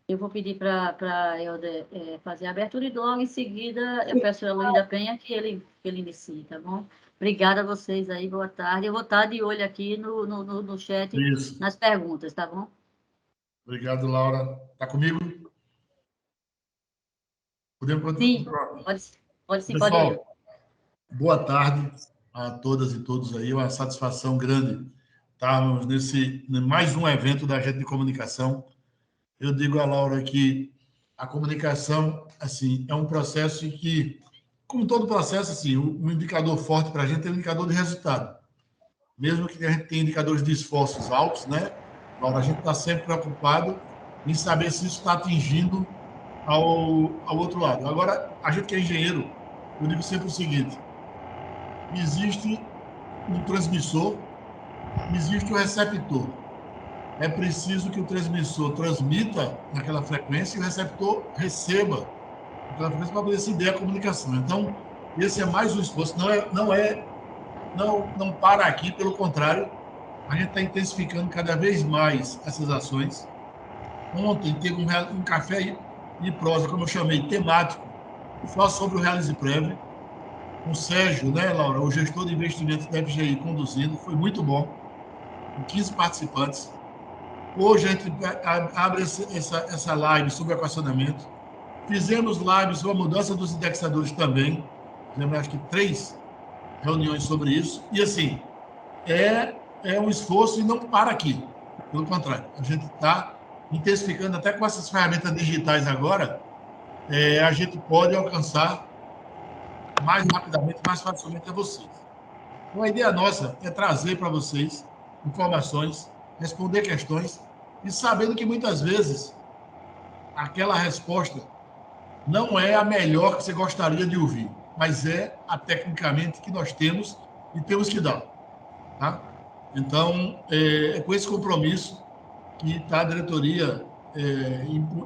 Eu vou pedir para Helder fazer a abertura e logo em seguida eu peço ao Luiz da Penha que ele inicie, tá bom? Obrigada a vocês aí, boa tarde. Eu vou estar de olho aqui no chat, Isso. nas perguntas, tá bom? Obrigado, Laura. Está comigo? Podemos continuar? Sim, pode sim, pode ir. Pessoal, boa tarde a todas e todos aí. É uma satisfação grande estarmos nesse mais um evento da rede de comunicação. Eu digo a Laura que a comunicação, assim, é um processo que, como todo processo, assim, um indicador forte para a gente é o indicador de resultado. Mesmo que a gente tenha indicadores de esforços altos, né? Laura, a gente está sempre preocupado em saber se isso está atingindo ao outro lado. Agora, a gente que é engenheiro, eu digo sempre o seguinte: existe um transmissor, existe o receptor. É preciso que o transmissor transmita naquela frequência e o receptor receba aquela frequência para poder se der a comunicação. Então, esse é mais um esforço. Não para aqui, pelo contrário, a gente está intensificando cada vez mais essas ações. Ontem teve um café e prosa, como eu chamei, temático, só sobre o Realize Prev, com o Sérgio, né, Laura, o gestor de investimentos da FGI conduzindo, foi muito bom, com 15 participantes. Hoje a gente abre essa live sobre equacionamento. Fizemos lives sobre a mudança dos indexadores também. Fizemos, acho que 3 reuniões sobre isso. E, assim, é um esforço e não para aqui. Pelo contrário, a gente está intensificando, até com essas ferramentas digitais agora, a gente pode alcançar mais rapidamente, mais facilmente a vocês. Então, a ideia nossa é trazer para vocês informações, responder questões e sabendo que muitas vezes aquela resposta não é a melhor que você gostaria de ouvir, mas é a tecnicamente que nós temos e temos que dar. Tá? Então, é com esse compromisso que está a diretoria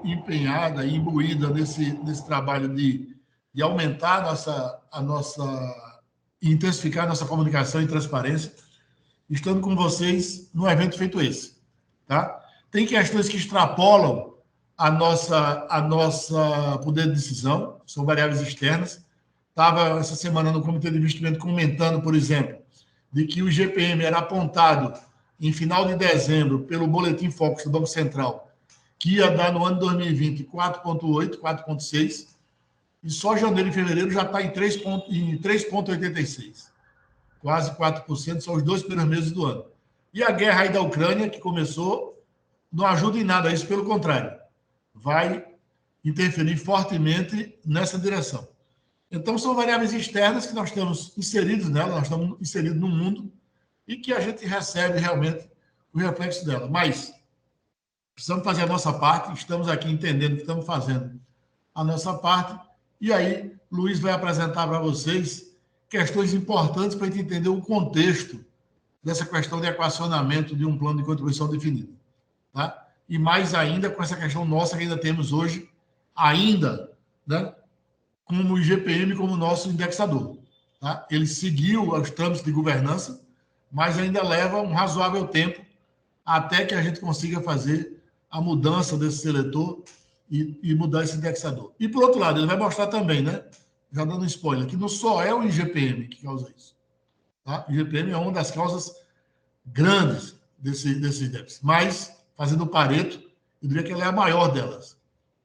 empenhada e imbuída nesse trabalho de aumentar a nossa intensificar a nossa comunicação e transparência, estando com vocês num evento feito esse. Tá? Tem questões que extrapolam a nossa poder de decisão, são variáveis externas. Estava essa semana no Comitê de Investimento comentando, por exemplo, de que o GPM era apontado em final de dezembro pelo Boletim Focus do Banco Central, que ia dar no ano de 2020 4,8, 4,6, e só janeiro e fevereiro já está em 3,86. Quase 4%, são os 2 primeiros meses do ano. E a guerra aí da Ucrânia, que começou, não ajuda em nada isso, pelo contrário, vai interferir fortemente nessa direção. Então, são variáveis externas que nós estamos inseridos nela, nós estamos inseridos no mundo e que a gente recebe realmente o reflexo dela. Mas precisamos fazer a nossa parte, estamos aqui entendendo que estamos fazendo a nossa parte, e aí Luiz vai apresentar para vocês questões importantes para a gente entender o contexto dessa questão de equacionamento de um plano de contribuição definido. Tá? E mais ainda com essa questão nossa que ainda temos hoje, ainda, né, como o IGPM como nosso indexador. Tá? Ele seguiu os trâmites de governança, mas ainda leva um razoável tempo até que a gente consiga fazer a mudança desse seletor e mudar esse indexador. E, por outro lado, ele vai mostrar também, né, já dando um spoiler, que não só é o IGPM que causa isso. Tá? O IGPM é uma das causas grandes desse índice, mas, fazendo o Pareto, eu diria que ela é a maior delas,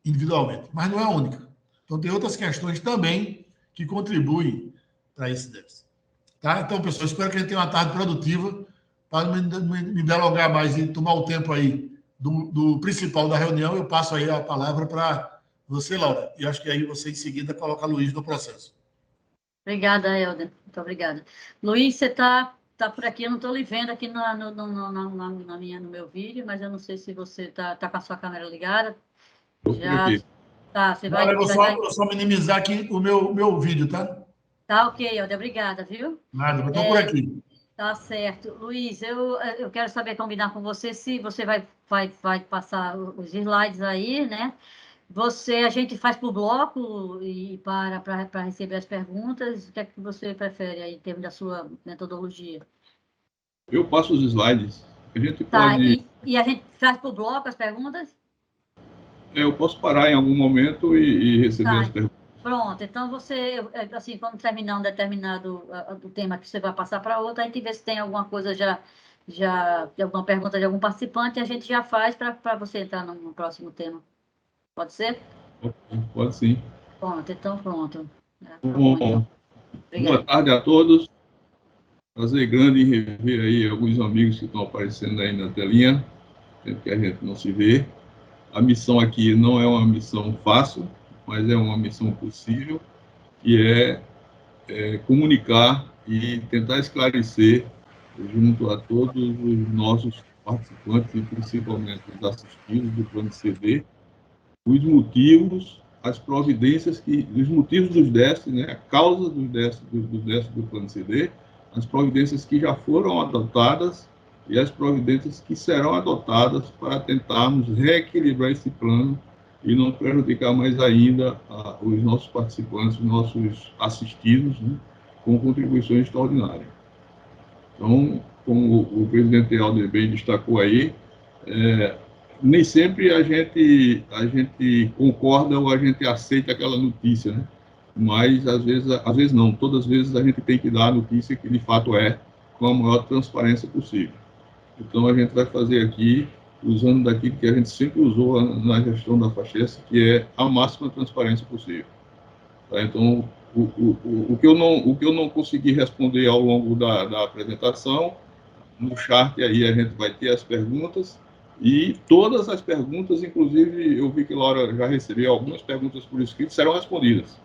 individualmente, mas não é a única. Então, tem outras questões também que contribuem para esse déficit. Tá? Então, pessoal, espero que a gente tenha uma tarde produtiva, para me delongar mais e tomar o tempo aí do principal da reunião. Eu passo aí a palavra para você, Laura, e acho que aí você, em seguida, coloca Luiz no processo. Obrigada, Helder. Muito obrigada. Luiz, você está por aqui, eu não estou lhe vendo aqui no meu vídeo, mas eu não sei se você está com a sua câmera ligada. Estou por aqui. Tá, você vai... vai... Eu só minimizar aqui o meu vídeo, tá? Tá ok, Helder, obrigada, viu? Nada, estou por aqui. Tá certo. Luiz, eu quero saber, combinar com você, se você vai passar os slides aí, né? A gente faz por bloco e para receber as perguntas. O que é que você prefere aí, em termos da sua metodologia? Eu passo os slides. A gente Tá, pode... e a gente faz por bloco as perguntas? Eu posso parar em algum momento e receber Tá. as perguntas. Pronto, então você, assim, quando terminar um determinado do tema que você vai passar para outro, a gente vê se tem alguma coisa alguma pergunta de algum participante, a gente já faz para você entrar no próximo tema. Pode ser? Pode sim. Pronto, então pronto. Tá bom, então. Boa tarde a todos. Prazer grande em rever aí alguns amigos que estão aparecendo aí na telinha, que a gente não se vê. A missão aqui não é uma missão fácil, mas é uma missão possível, e é comunicar e tentar esclarecer junto a todos os nossos participantes e principalmente os assistidos do plano CD, os motivos, as providências os motivos dos déficits, né, a causa dos déficits do plano CD, as providências que já foram adotadas e as providências que serão adotadas para tentarmos reequilibrar esse plano e não prejudicar mais ainda os nossos participantes, os nossos assistidos, né, com contribuições extraordinárias. Então, como o presidente Helder bem destacou aí, nem sempre a gente concorda ou a gente aceita aquela notícia, né? Mas às vezes não, todas as vezes a gente tem que dar a notícia que de fato é, com a maior transparência possível. Então a gente vai fazer aqui, usando daquilo que a gente sempre usou na gestão da FACHES, que é a máxima transparência possível. Tá? Então, o que eu não consegui responder ao longo da apresentação, no chat aí a gente vai ter as perguntas, e todas as perguntas, inclusive eu vi que Laura já recebeu algumas perguntas por escrito, serão respondidas.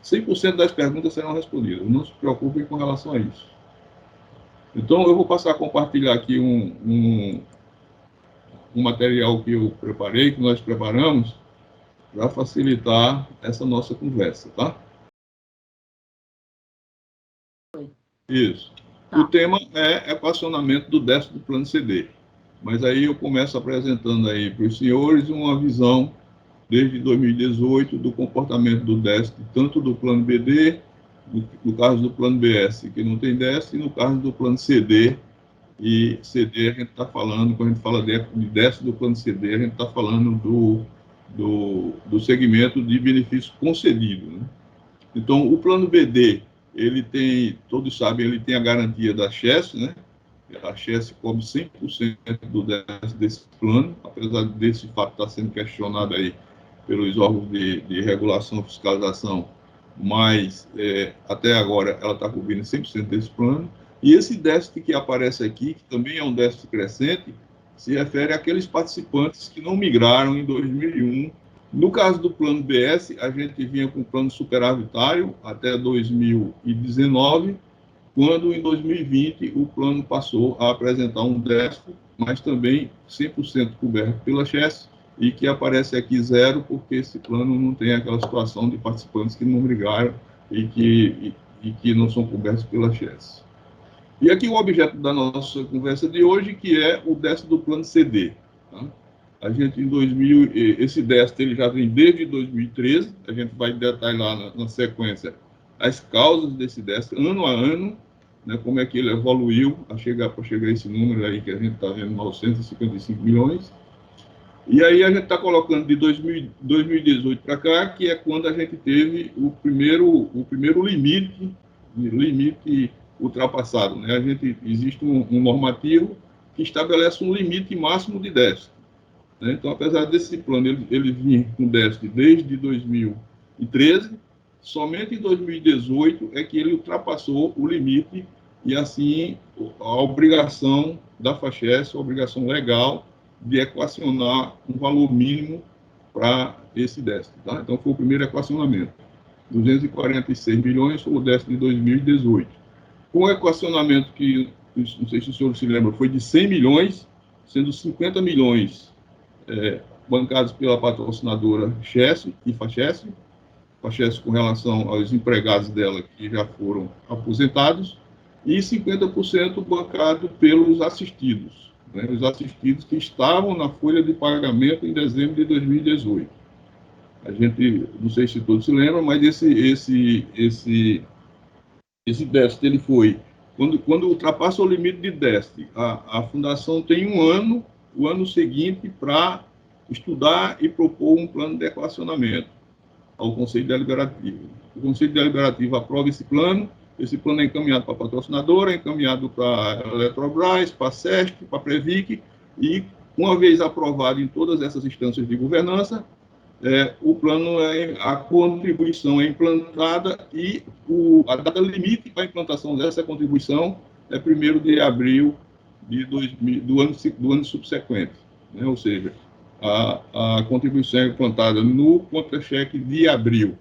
100% das perguntas serão respondidas, não se preocupem com relação a isso. Então eu vou passar a compartilhar aqui um material que eu preparei, que nós preparamos, para facilitar essa nossa conversa, tá? Isso. Tá. O tema é equacionamento do déficit do plano CD. Mas aí eu começo apresentando aí para os senhores uma visão desde 2018 do comportamento do déficit, tanto do plano BD, no caso do plano BS, que não tem déficit, e no caso do plano CD. E CD a gente está falando, quando a gente fala de déficit do plano CD, a gente está falando do segmento de benefício concedido, né? Então, o plano BD, ele tem, todos sabem, ele tem a garantia da CHES, né? A CHES cobre 100% do déficit desse plano, apesar desse fato estar sendo questionado aí pelos órgãos de regulação e fiscalização, mas até agora ela está cobrindo 100% desse plano. E esse déficit que aparece aqui, que também é um déficit crescente, se refere àqueles participantes que não migraram em 2001. No caso do plano BS, a gente vinha com o plano superavitário até 2019, quando em 2020 o plano passou a apresentar um déficit, mas também 100% coberto pela CHES, e que aparece aqui zero, porque esse plano não tem aquela situação de participantes que não migraram e que não são cobertos pela CHES. E aqui o objeto da nossa conversa de hoje, que é o déficit do plano CD. Tá? A gente, esse déficit ele já vem desde 2013, a gente vai detalhar na sequência as causas desse déficit, ano a ano, né, como é que ele evoluiu para chegar a esse número aí que a gente está vendo, 955 milhões. E aí a gente está colocando de 2018 para cá, que é quando a gente teve o primeiro limite ultrapassado, né? Existe um normativo que estabelece um limite máximo de déficit, né? Então, apesar desse plano ele vir com déficit desde 2013, somente em 2018 é que ele ultrapassou o limite, e assim a obrigação da FACHES, a obrigação legal de equacionar um valor mínimo para esse déficit, tá? Então foi o primeiro equacionamento. 246 milhões foi o déficit de 2018. Com o equacionamento que, não sei se o senhor se lembra, foi de 100 milhões, sendo 50 milhões bancados pela patrocinadora CHES e FACHES com relação aos empregados dela que já foram aposentados, e 50% bancado pelos assistidos, né, os assistidos que estavam na folha de pagamento em dezembro de 2018. A gente, não sei se todos se lembram, mas esse déficit ele foi, quando ultrapassa o limite de déficit, a fundação tem um ano, o ano seguinte, para estudar e propor um plano de equacionamento ao Conselho Deliberativo. O Conselho Deliberativo aprova esse plano é encaminhado para a patrocinadora, é encaminhado para a Eletrobras, para a SESC, para a Previc, e, uma vez aprovado em todas essas instâncias de governança, o plano, a contribuição é implantada e a data limite para a implantação dessa contribuição é 1º de abril do ano subsequente, né? Ou seja, a contribuição é implantada no contra-cheque de abril.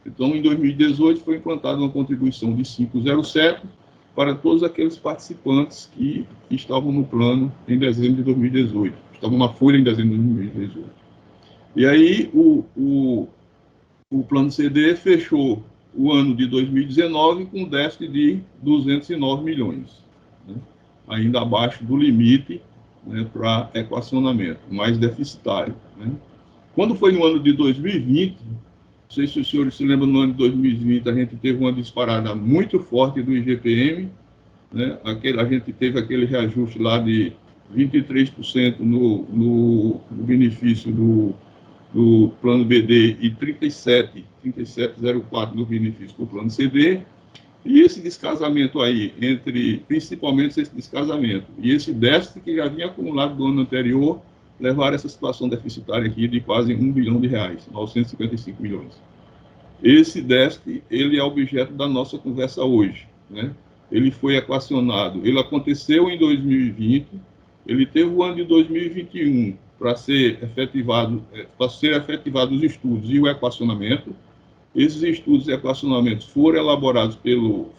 Então, em 2018, foi implantada uma contribuição de 507 para todos aqueles participantes que estavam no plano em dezembro de 2018, estavam na folha em dezembro de 2018. E aí, o plano CD fechou o ano de 2019 com um déficit de 209 milhões, né? Ainda abaixo do limite, né, para equacionamento, mais deficitário, né? Quando foi no ano de 2020, não sei se os senhores se lembram, no ano de 2020 a gente teve uma disparada muito forte do IGPM, né? A gente teve aquele reajuste lá de 23% no benefício do plano BD e 37,04% do benefício do plano CD. E esse descasamento aí, principalmente esse descasamento, e esse déficit que já vinha acumulado do ano anterior, levaram essa situação deficitária aqui de quase R$1 bilhão, 955 milhões. Esse déficit, ele é objeto da nossa conversa hoje, né? Ele foi equacionado, ele aconteceu em 2020, ele teve o ano de 2021 para ser efetivado os estudos e o equacionamento. Esses estudos e equacionamentos foram aprovados pelo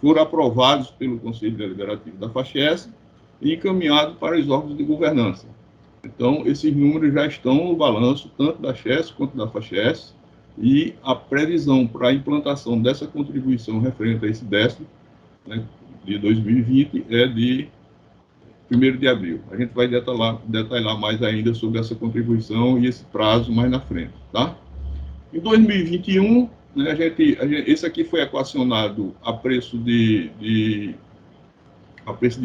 Conselho Deliberativo da FACHES e encaminhados para os órgãos de governança. Então, esses números já estão no balanço, tanto da CHES quanto da FACHES, e a previsão para a implantação dessa contribuição referente a esse déficit, né, de 2020 é de 1º de abril. A gente vai detalhar mais ainda sobre essa contribuição e esse prazo mais na frente, tá? Em 2021, né, esse aqui foi equacionado a preço de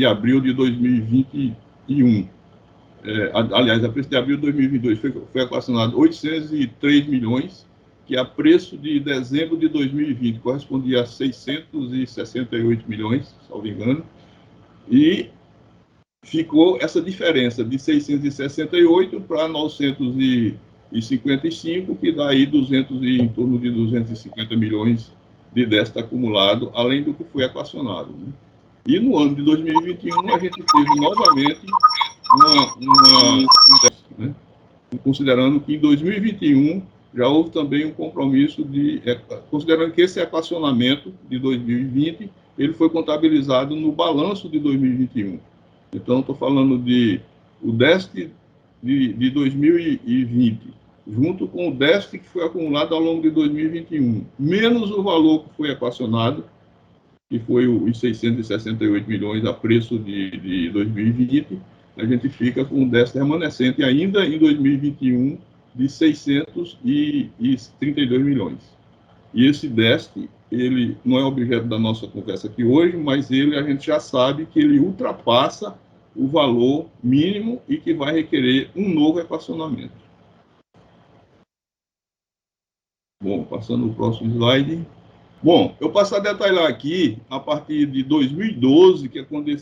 abril de 2021. Aliás, a preço de abril de 2022 foi equacionado 803 milhões, que a preço de dezembro de 2020 correspondia a 668 milhões, salvo engano, e ficou essa diferença de 668 para 955, que dá aí em torno de 250 milhões de déficit acumulado, além do que foi equacionado, né? E no ano de 2021, a gente teve novamente um déficit, né? Considerando que em 2021 já houve também um compromisso considerando que esse equacionamento de 2020, ele foi contabilizado no balanço de 2021. Então, estou falando o déficit de 2020, junto com o déficit que foi acumulado ao longo de 2021, menos o valor que foi equacionado, que foi os 668 milhões a preço de 2020, a gente fica com um déficit remanescente ainda em 2021 de 632 milhões. E esse déficit, ele não é objeto da nossa conversa aqui hoje, mas a gente já sabe que ele ultrapassa o valor mínimo e que vai requerer um novo equacionamento. Bom, passando o próximo slide. Bom, eu passo a detalhar aqui, a partir de 2012, que é quando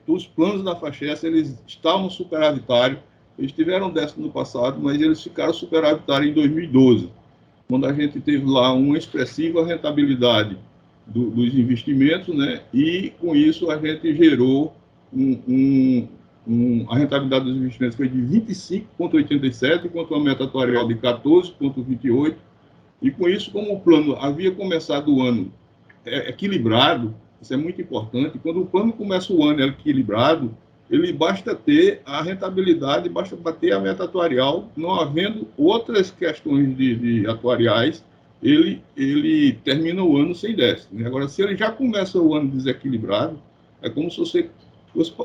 os planos da FACHES, eles estavam superavitários, eles tiveram déficit no passado, mas eles ficaram superavitários em 2012, quando a gente teve lá uma expressiva rentabilidade dos investimentos, né? E com isso a gente gerou a rentabilidade dos investimentos foi de 25,87, enquanto uma meta atuarial de 14,28. E com isso, como o plano havia começado o ano equilibrado, isso é muito importante, quando o plano começa o ano equilibrado, ele basta ter a rentabilidade, basta bater a meta atuarial, não havendo outras questões de atuariais, ele termina o ano sem déficit. Agora, se ele já começa o ano desequilibrado, é como se você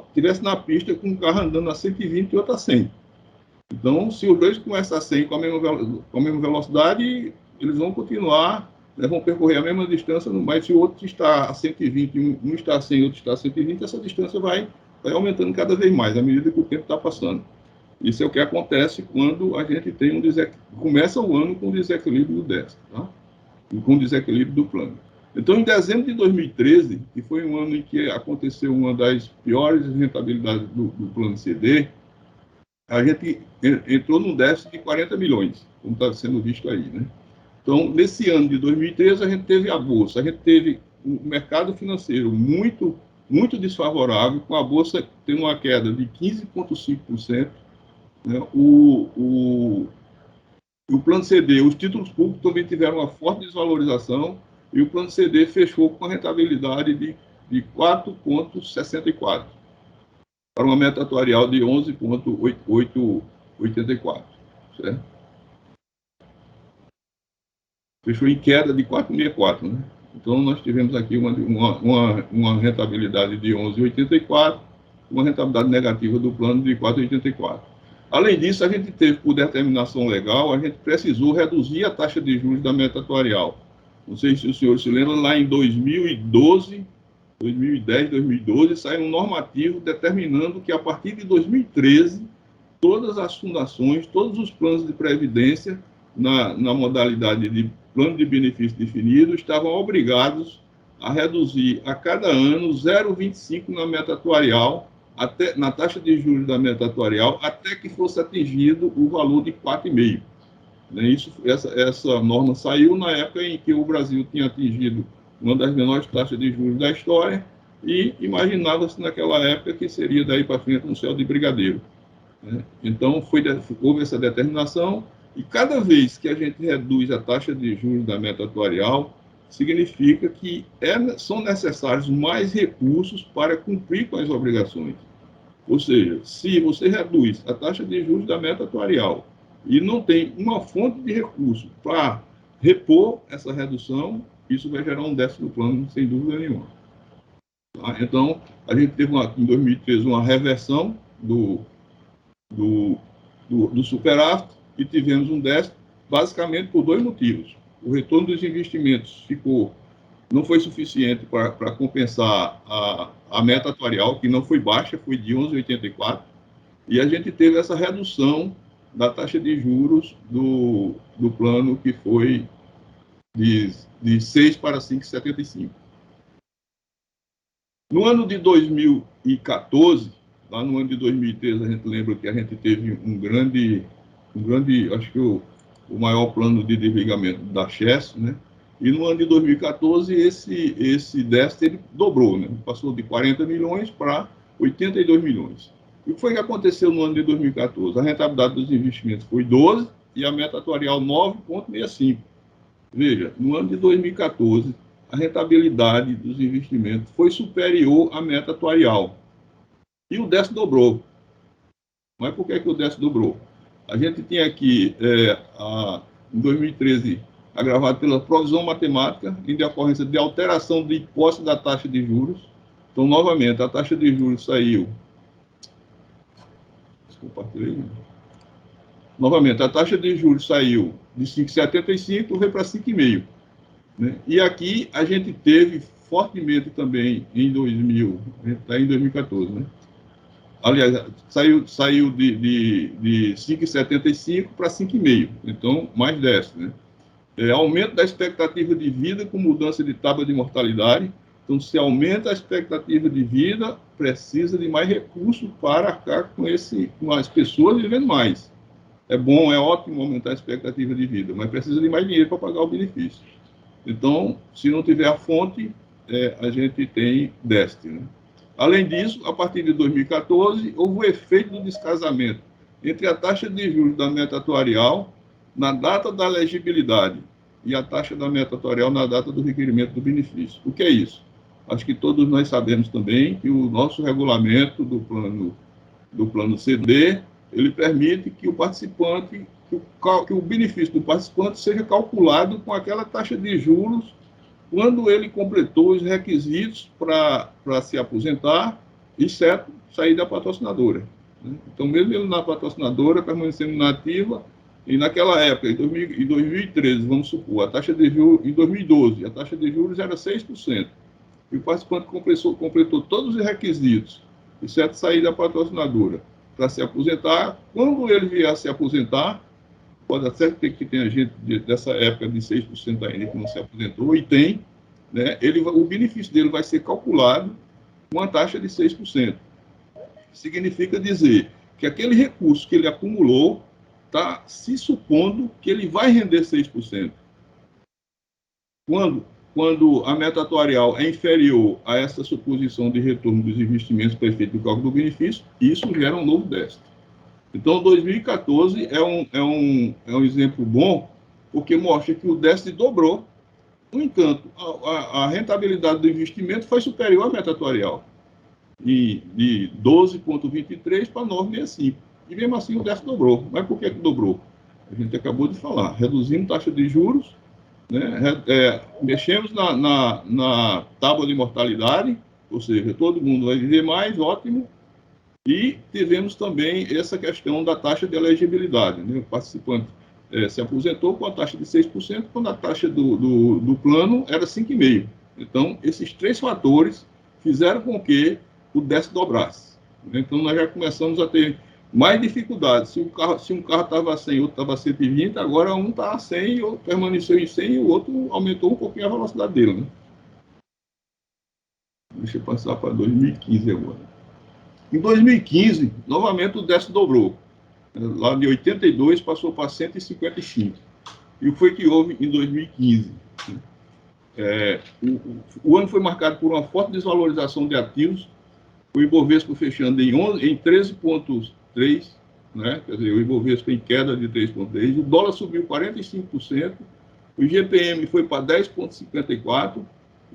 estivesse na pista com um carro andando a 120 e outro a 100. Então, se os dois começam a 100 com a mesma velocidade, eles vão continuar, né, vão percorrer a mesma distância, mas se o outro está a 120, um está a 100 e outro está a 120, essa distância vai aumentando cada vez mais, à medida que o tempo está passando. Isso é o que acontece quando a gente tem começa o ano com desequilíbrio do déficit, tá? E com desequilíbrio do plano. Então, em dezembro de 2013, que foi um ano em que aconteceu uma das piores rentabilidades do plano CD, a gente entrou num déficit de 40 milhões, como está sendo visto aí, né? Então, nesse ano de 2013, a gente teve a Bolsa, a gente teve o mercado financeiro muito, muito desfavorável, com a Bolsa tendo uma queda de 15,5%, né? O plano CD, os títulos públicos também tiveram uma forte desvalorização, e o plano CD fechou com a rentabilidade de 4,64, para uma meta atuarial de 11,84, certo? Fechou em queda de 4,64, né? Então, nós tivemos aqui uma rentabilidade de 11,84, uma rentabilidade negativa do plano de 4,84. Além disso, a gente teve, por determinação legal, a gente precisou reduzir a taxa de juros da meta atuarial. Não sei se os senhores se lembram, lá em 2010, 2012, saiu um normativo determinando que, a partir de 2013, todas as fundações, todos os planos de previdência, na modalidade de plano de benefício definido, estavam obrigados a reduzir a cada ano 0,25 na meta atuarial, na taxa de juros da meta atuarial, até que fosse atingido o valor de 4,5. Essa norma saiu na época em que o Brasil tinha atingido uma das menores taxas de juros da história, e imaginava-se naquela época que seria daí para frente um céu de brigadeiro, né? Então, houve essa determinação, e cada vez que a gente reduz a taxa de juros da meta atuarial, significa que são necessários mais recursos para cumprir com as obrigações. Ou seja, se você reduz a taxa de juros da meta atuarial e não tem uma fonte de recurso para repor essa redução, isso vai gerar um déficit no plano, sem dúvida nenhuma. Tá? Então, a gente teve em 2013 uma reversão do superávit, e tivemos um déficit basicamente por dois motivos. O retorno dos investimentos não foi suficiente para compensar a meta atuarial, que não foi baixa, foi de 11,84, e a gente teve essa redução da taxa de juros do plano, que foi de 6 para 5,75. No ano de 2014, lá no ano de 2013, a gente lembra que a gente teve um grande, acho que o maior plano de desligamento da Chess, né? E no ano de 2014, esse déficit ele dobrou, né? Passou de 40 milhões para 82 milhões. E o que foi que aconteceu no ano de 2014? A rentabilidade dos investimentos foi 12 e a meta atuarial 9,65. Veja, no ano de 2014, a rentabilidade dos investimentos foi superior à meta atuarial. E o déficit dobrou. Mas por que o déficit dobrou? A gente tinha aqui, em 2013, agravado pela provisão matemática, em decorrência de alteração de hipótese da taxa de juros. Então, novamente, a taxa de juros saiu... Novamente, a taxa de juros saiu de 5,75 e veio para 5,5. Né? E aqui a gente teve fortemente também em 2014, né? Aliás, saiu de 5,75 para 5,5, então mais déficit, né? Aumento da expectativa de vida com mudança de tábua de mortalidade. Então, se aumenta a expectativa de vida, precisa de mais recursos para arcar com as pessoas vivendo mais. É bom, é ótimo aumentar a expectativa de vida, mas precisa de mais dinheiro para pagar o benefício. Então, se não tiver a fonte, a gente tem déficit, né? Além disso, a partir de 2014, houve o efeito do descasamento entre a taxa de juros da meta atuarial na data da elegibilidade e a taxa da meta atuarial na data do requerimento do benefício. O que é isso? Acho que todos nós sabemos também que o nosso regulamento do plano CD, ele permite que o participante, que o benefício do participante seja calculado com aquela taxa de juros quando ele completou os requisitos para se aposentar, exceto sair da patrocinadora, né? Então, mesmo ele na patrocinadora, permanecendo na ativa, e naquela época, em 2013, vamos supor, a taxa de juros, em 2012, a taxa de juros era 6%, e o participante completou todos os requisitos, exceto sair da patrocinadora, para se aposentar. Quando ele vier a se aposentar, pode até ter que tenha gente dessa época de 6% ainda que não se aposentou, e tem, né, o benefício dele vai ser calculado com uma taxa de 6%. Significa dizer que aquele recurso que ele acumulou está se supondo que ele vai render 6%. Quando a meta atuarial é inferior a essa suposição de retorno dos investimentos para efeito do cálculo do benefício, isso gera um novo déficit. Então, 2014 é um exemplo bom, porque mostra que o déficit dobrou. No entanto, a rentabilidade do investimento foi superior à meta atuarial, de 12,23 para 9,65. E mesmo assim o déficit dobrou. Mas por que dobrou? A gente acabou de falar. Reduzimos taxa de juros, né? Mexemos na tábua de mortalidade, ou seja, todo mundo vai viver mais, ótimo. E tivemos também essa questão da taxa de elegibilidade, né? O participante se aposentou com a taxa de 6%, quando a taxa do plano era 5,5%. Então, esses três fatores fizeram com que o déficit dobrasse. Então, nós já começamos a ter mais dificuldades. Se um carro estava a 100 e outro estava a 120, agora um está a 100, outro permaneceu em 100 e o outro aumentou um pouquinho a velocidade dele, né? Deixa eu passar para 2015 agora. Em 2015, novamente o déficit dobrou. Lá de 82 passou para 155. E o que foi que houve em 2015? O ano foi marcado por uma forte desvalorização de ativos, o Ibovespa fechando em 13,3, né? Quer dizer, o Ibovespa em queda de 3,3, o dólar subiu 45%, o IGPM foi para 10,54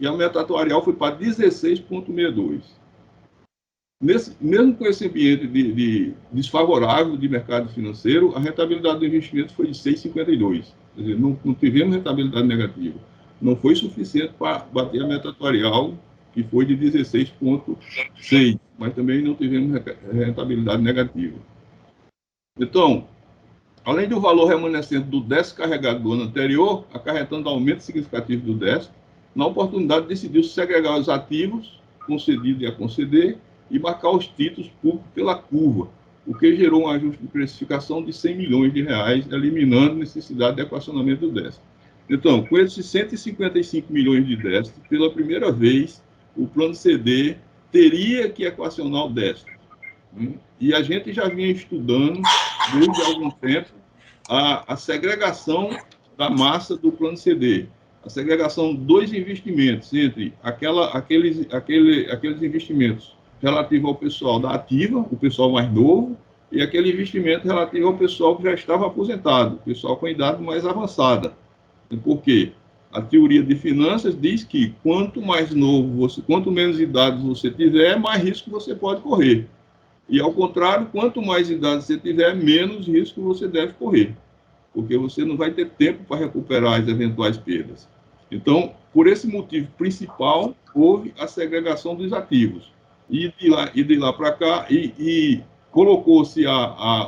e a meta atuarial foi para 16,62. Mesmo com esse ambiente de desfavorável de mercado financeiro, a rentabilidade do investimento foi de 6,52. Quer dizer, não tivemos rentabilidade negativa. Não foi suficiente para bater a meta atuarial, que foi de 16,6, mas também não tivemos rentabilidade negativa. Então, além do valor remanescente do déficit carregado do ano anterior, acarretando aumento significativo do déficit, na oportunidade decidiu segregar os ativos, concedido e a conceder, e marcar os títulos públicos pela curva, o que gerou um ajuste de precificação de 100 milhões de reais, eliminando a necessidade de equacionamento do déficit. Então, com esses 155 milhões de déficit, pela primeira vez, o plano CD teria que equacionar o déficit. E a gente já vinha estudando, desde algum tempo, a segregação da massa do plano CD, a segregação dos investimentos entre aqueles investimentos relativos ao pessoal da ativa, o pessoal mais novo, e aquele investimento relativo ao pessoal que já estava aposentado, o pessoal com idade mais avançada. Porque a teoria de finanças diz que quanto mais novo quanto menos idade você tiver, mais risco você pode correr. E ao contrário, quanto mais idade você tiver, menos risco você deve correr, porque você não vai ter tempo para recuperar as eventuais perdas. Então, por esse motivo principal, houve a segregação dos ativos. E de lá para cá, e colocou-se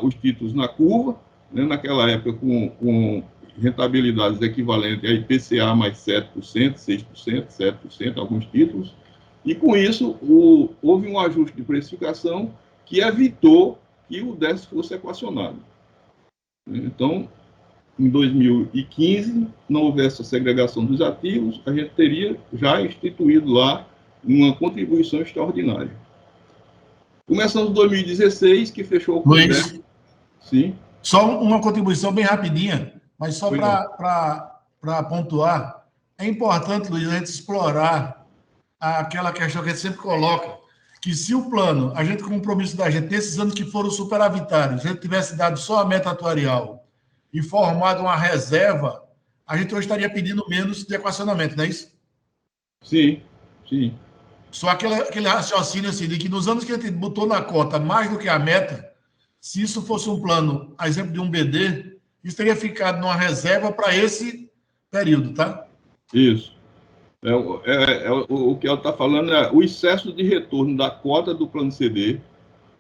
os títulos na curva, né, naquela época com rentabilidades equivalentes a IPCA mais 7%, 6%, 7%, alguns títulos, e com isso houve um ajuste de precificação que evitou que o déficit fosse equacionado. Então, em 2015, não houvesse a segregação dos ativos, a gente teria já instituído lá uma contribuição extraordinária. Começamos em 2016, que fechou com o déficit. Sim. Só uma contribuição bem rapidinha, mas só para pontuar, é importante, Luiz, a gente explorar aquela questão que a gente sempre coloca, que se o plano, a gente, compromisso da gente, nesses anos que foram superavitários, se a gente tivesse dado só a meta atuarial e formado uma reserva, a gente hoje estaria pedindo menos de equacionamento, não é isso? Sim, sim. Só aquele raciocínio assim, de que nos anos que a gente botou na cota mais do que a meta, se isso fosse um plano, a exemplo de um BD, isso teria ficado numa reserva para esse período, tá? Isso. O que ela está falando é o excesso de retorno da cota do plano CD,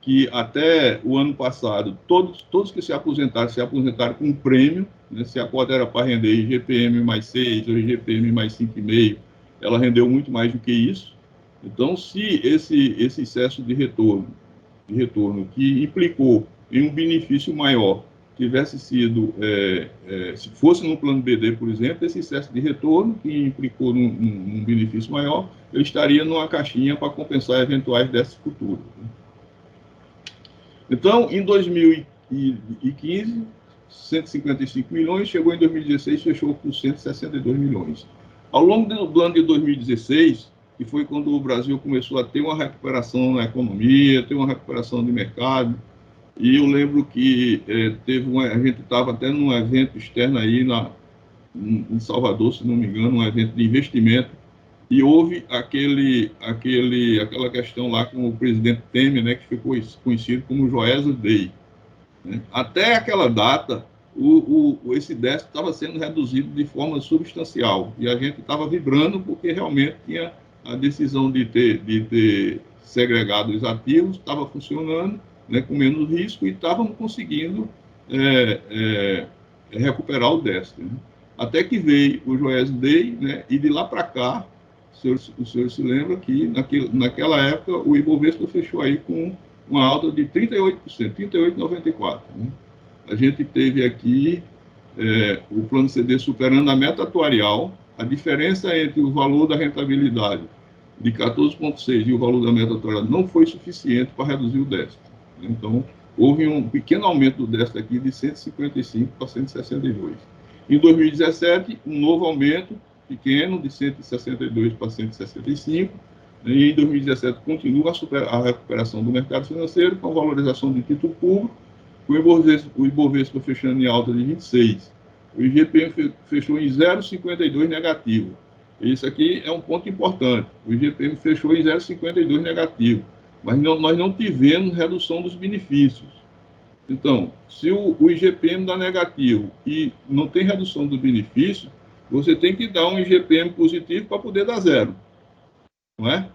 que até o ano passado, todos que se aposentaram com um prêmio, né? Se a cota era para render IGPM mais 6 ou IGPM mais 5,5, ela rendeu muito mais do que isso. Então, se esse excesso de retorno de retorno que implicou em um benefício maior, tivesse sido, se fosse no plano BD, por exemplo, esse excesso de retorno que implicou num benefício maior, eu estaria numa caixinha para compensar eventuais déficits futuros. Então, em 2015, 155 milhões, chegou em 2016, fechou com 162 milhões. Ao longo do ano de 2016, que foi quando o Brasil começou a ter uma recuperação na economia, ter uma recuperação de mercado, e eu lembro que a gente estava até num evento externo aí em Salvador, se não me engano, um evento de investimento, e houve aquela questão lá com o presidente Temer, né, que ficou conhecido como Joesley Day. Né? Até aquela data, esse déficit estava sendo reduzido de forma substancial, e a gente estava vibrando porque realmente tinha a decisão de ter segregado os ativos, estava funcionando, né, com menos risco, e estávamos conseguindo recuperar o déficit. Né? Até que veio o Joesley Day, né, e de lá para cá, o senhor se lembra que naquela época o Ibovespa fechou aí com uma alta de 38%, 38,94%. Né? A gente teve aqui o plano CD superando a meta atuarial. A diferença entre o valor da rentabilidade de 14,6 e o valor da meta atuarial não foi suficiente para reduzir o déficit. Então, houve um pequeno aumento do déficit aqui de 155 para 162. Em 2017, um novo aumento pequeno, de 162 para 165, e em 2017 continua a recuperação do mercado financeiro, com a valorização do título público, o Ibovespa fechando em alta de 26, o IGPM fechou em 0,52 negativo. Isso aqui é um ponto importante, o IGPM fechou em 0,52 negativo, mas nós não tivemos redução dos benefícios. Então, se o IGPM dá negativo e não tem redução do benefício, você tem que dar um IGPM positivo para poder dar zero, não é?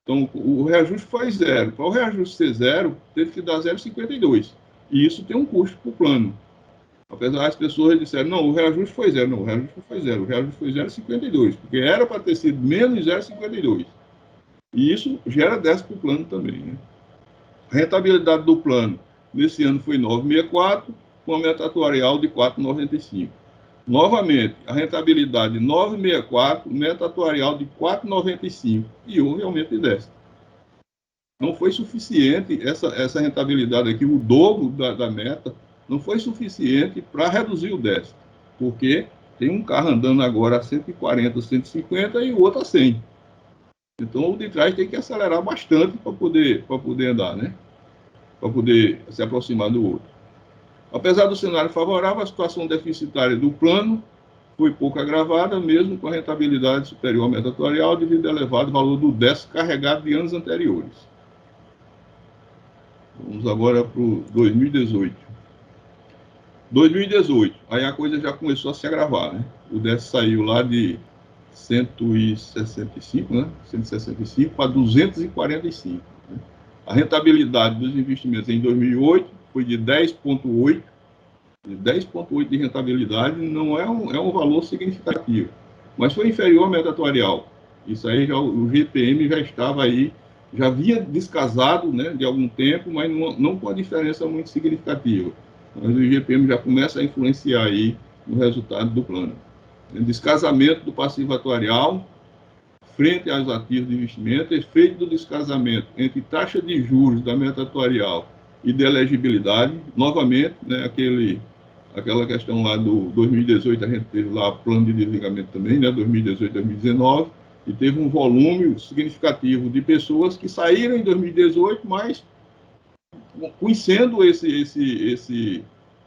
Então, o reajuste foi zero. Para o reajuste ser zero, teve que dar 0,52. E isso tem um custo para o plano. Apesar das pessoas disserem, não, o reajuste foi zero. Não, o reajuste foi zero. O reajuste foi 0,52, porque era para ter sido menos 0,52. E isso gera déficit para o plano também. Né? A rentabilidade do plano, nesse ano, foi 9,64, com a meta atuarial de 4,95. Novamente, a rentabilidade 9,64, meta atuarial de 4,95, e houve aumento de déficit. Não foi suficiente essa rentabilidade aqui, o dobro da meta, não foi suficiente para reduzir o déficit, porque tem um carro andando agora a 140, 150 e o outro a 100. Então, o de trás tem que acelerar bastante para poder andar, né? Para poder se aproximar do outro. Apesar do cenário favorável, a situação deficitária do plano foi pouco agravada, mesmo com a rentabilidade superior à meta atuarial, devido ao elevado valor do déficit carregado de anos anteriores. Vamos agora para o 2018. 2018, aí a coisa já começou a se agravar, né? O déficit saiu lá de 165, né? 165 para 245. Né? A rentabilidade dos investimentos em 2008 foi de 10,8. 10,8 de rentabilidade não é um valor significativo, mas foi inferior à meta atuarial. Isso aí, o GPM já estava aí, já havia descasado, né, de algum tempo, mas não com a diferença muito significativa. Mas o IGPM já começa a influenciar aí no resultado do plano. Descasamento do passivo atuarial frente aos ativos de investimento, efeito do descasamento entre taxa de juros da meta atuarial e de elegibilidade, novamente, né, aquela questão lá do 2018, a gente teve lá plano de desligamento também, né, 2018, 2019, e teve um volume significativo de pessoas que saíram em 2018, mas conhecendo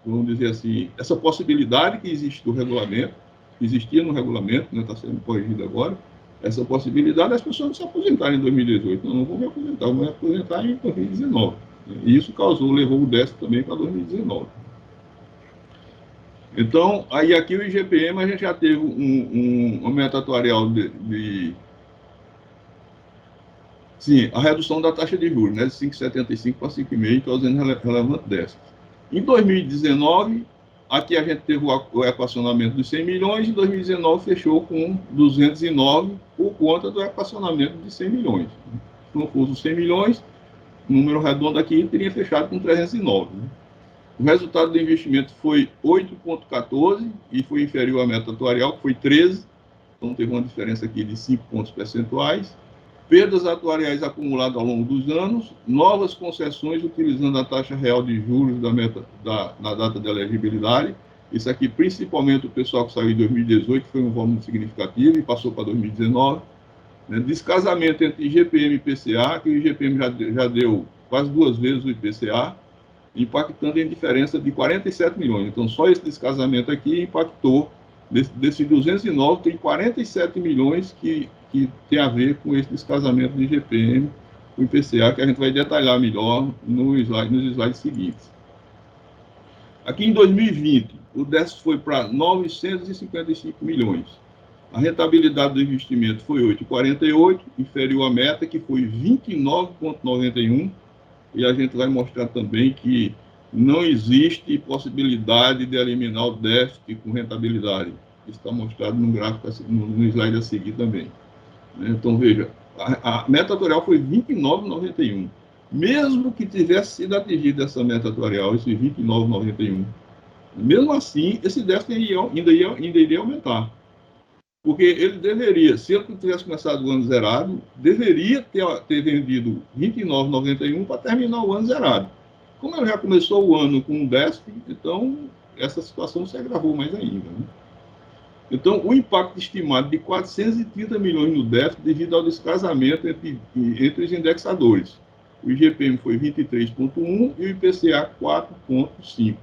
vamos dizer assim, essa possibilidade que existe do regulamento, existia no regulamento, né, está sendo corrigido agora, essa possibilidade das pessoas não se aposentarem em 2018. Não vou me aposentar, vou me aposentar em 2019. E isso levou o déficit também para 2019. Então, aí aqui o IGPM, a gente já teve uma meta atuarial sim, a redução da taxa de juros, né, de 5,75 para 5,5, causando relevante déficit. Em 2019, aqui a gente teve o equacionamento dos 100 milhões, em 2019 fechou com 209 por conta do equacionamento de 100 milhões. Se não fosse os 100 milhões, número redondo aqui, teria fechado com 309. Né? O resultado do investimento foi 8,14 e foi inferior à meta atuarial, que foi 13. Então, teve uma diferença aqui de 5 pontos percentuais. Perdas atuariais acumuladas ao longo dos anos, novas concessões utilizando a taxa real de juros da data de elegibilidade. Isso aqui, principalmente o pessoal que saiu em 2018, foi um volume significativo e passou para 2019. Né? Descasamento entre IGPM e IPCA, que o IGPM já deu quase 2 vezes o IPCA, impactando em diferença de 47 milhões. Então, só esse descasamento aqui impactou, desses 209, tem 47 milhões que tem a ver com esse descasamento de IGPM, o IPCA, que a gente vai detalhar melhor nos slides seguintes. Aqui em 2020, o déficit foi para 955 milhões. A rentabilidade do investimento foi 8,48, inferior à meta, que foi 29,91, e a gente vai mostrar também que não existe possibilidade de eliminar o déficit com rentabilidade. Isso está mostrado no gráfico, no slide a seguir também. Então, veja, a meta atuarial foi 29,91. Mesmo que tivesse sido atingida essa meta atuarial, esse 29,91, mesmo assim, esse déficit ainda iria aumentar. Porque ele deveria, se ele tivesse começado o ano zerado, deveria ter vendido 29,91 para terminar o ano zerado. Como ele já começou o ano com um déficit, então essa situação se agravou mais ainda. Né? Então, o impacto estimado de 430 milhões no déficit devido ao descasamento entre os indexadores. O IGPM foi 23,1 e o IPCA 4,5.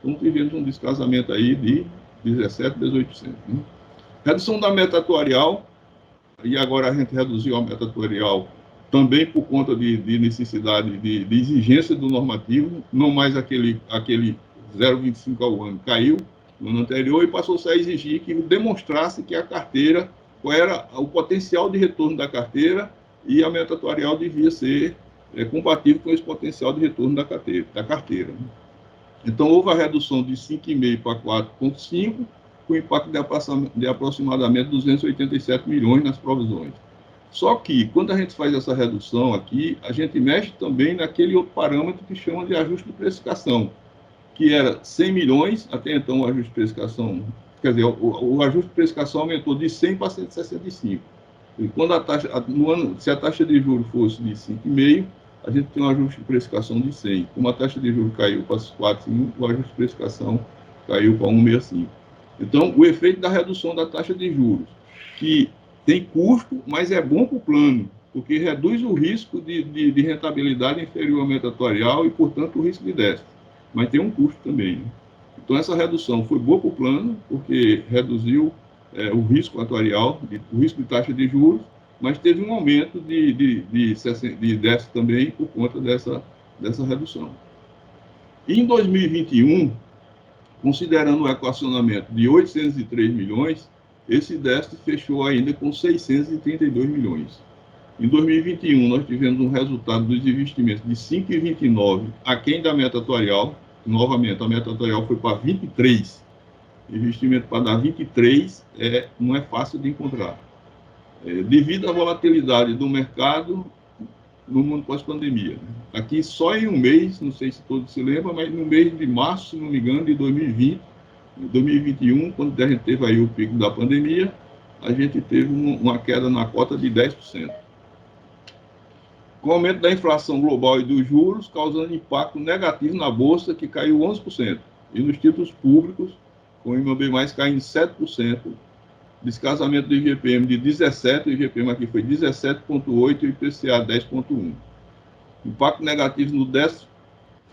Então, tivemos um descasamento aí de 17%, 18%. Né? Redução da meta atuarial, e agora a gente reduziu a meta atuarial também por conta de necessidade de exigência do normativo, não mais aquele 0,25 ao ano caiu no ano anterior e passou-se a exigir que demonstrasse que a carteira, qual era o potencial de retorno da carteira, e a meta atuarial devia ser compatível com esse potencial de retorno da carteira. Então, houve a redução de 5,5 para 4,5, com impacto de aproximadamente 287 milhões nas provisões. Só que, quando a gente faz essa redução aqui, a gente mexe também naquele outro parâmetro que chama de ajuste de precificação, que era 100 milhões, até então o ajuste de precificação, quer dizer, o ajuste de precificação aumentou de 100 para 165. E quando se a taxa de juros fosse de 5,5, a gente tem um ajuste de precificação de 100. Como a taxa de juros caiu para 4,5, o ajuste de precificação caiu para 1,65. Então, o efeito da redução da taxa de juros, que tem custo, mas é bom para o plano, porque reduz o risco de rentabilidade inferior à meta atuarial e, portanto, o risco de déficit. Mas tem um custo também. Né? Então, essa redução foi boa para o plano, porque reduziu o risco atuarial, o risco de taxa de juros, mas teve um aumento de déficit também por conta dessa redução. E em 2021, considerando o equacionamento de 803 milhões, esse déficit fechou ainda com 632 milhões. Em 2021, nós tivemos um resultado dos investimentos de 5,29, aquém da meta atuarial. Novamente, a meta atuarial foi para 23. Investimento para dar 23 não é fácil de encontrar. Devido à volatilidade do mercado no mundo pós-pandemia. Aqui, só em um mês, não sei se todos se lembram, mas no mês de março, se não me engano, de 2020, 2021, quando a gente teve aí o pico da pandemia, a gente teve uma queda na cota de 10%. Com o aumento da inflação global e dos juros, causando impacto negativo na Bolsa, que caiu 11%, e nos títulos públicos, com o IMAB+, caindo 7%, descasamento do IGPM de 17, o IGPM aqui foi 17,8 e o IPCA 10,1. Impacto negativo no déficit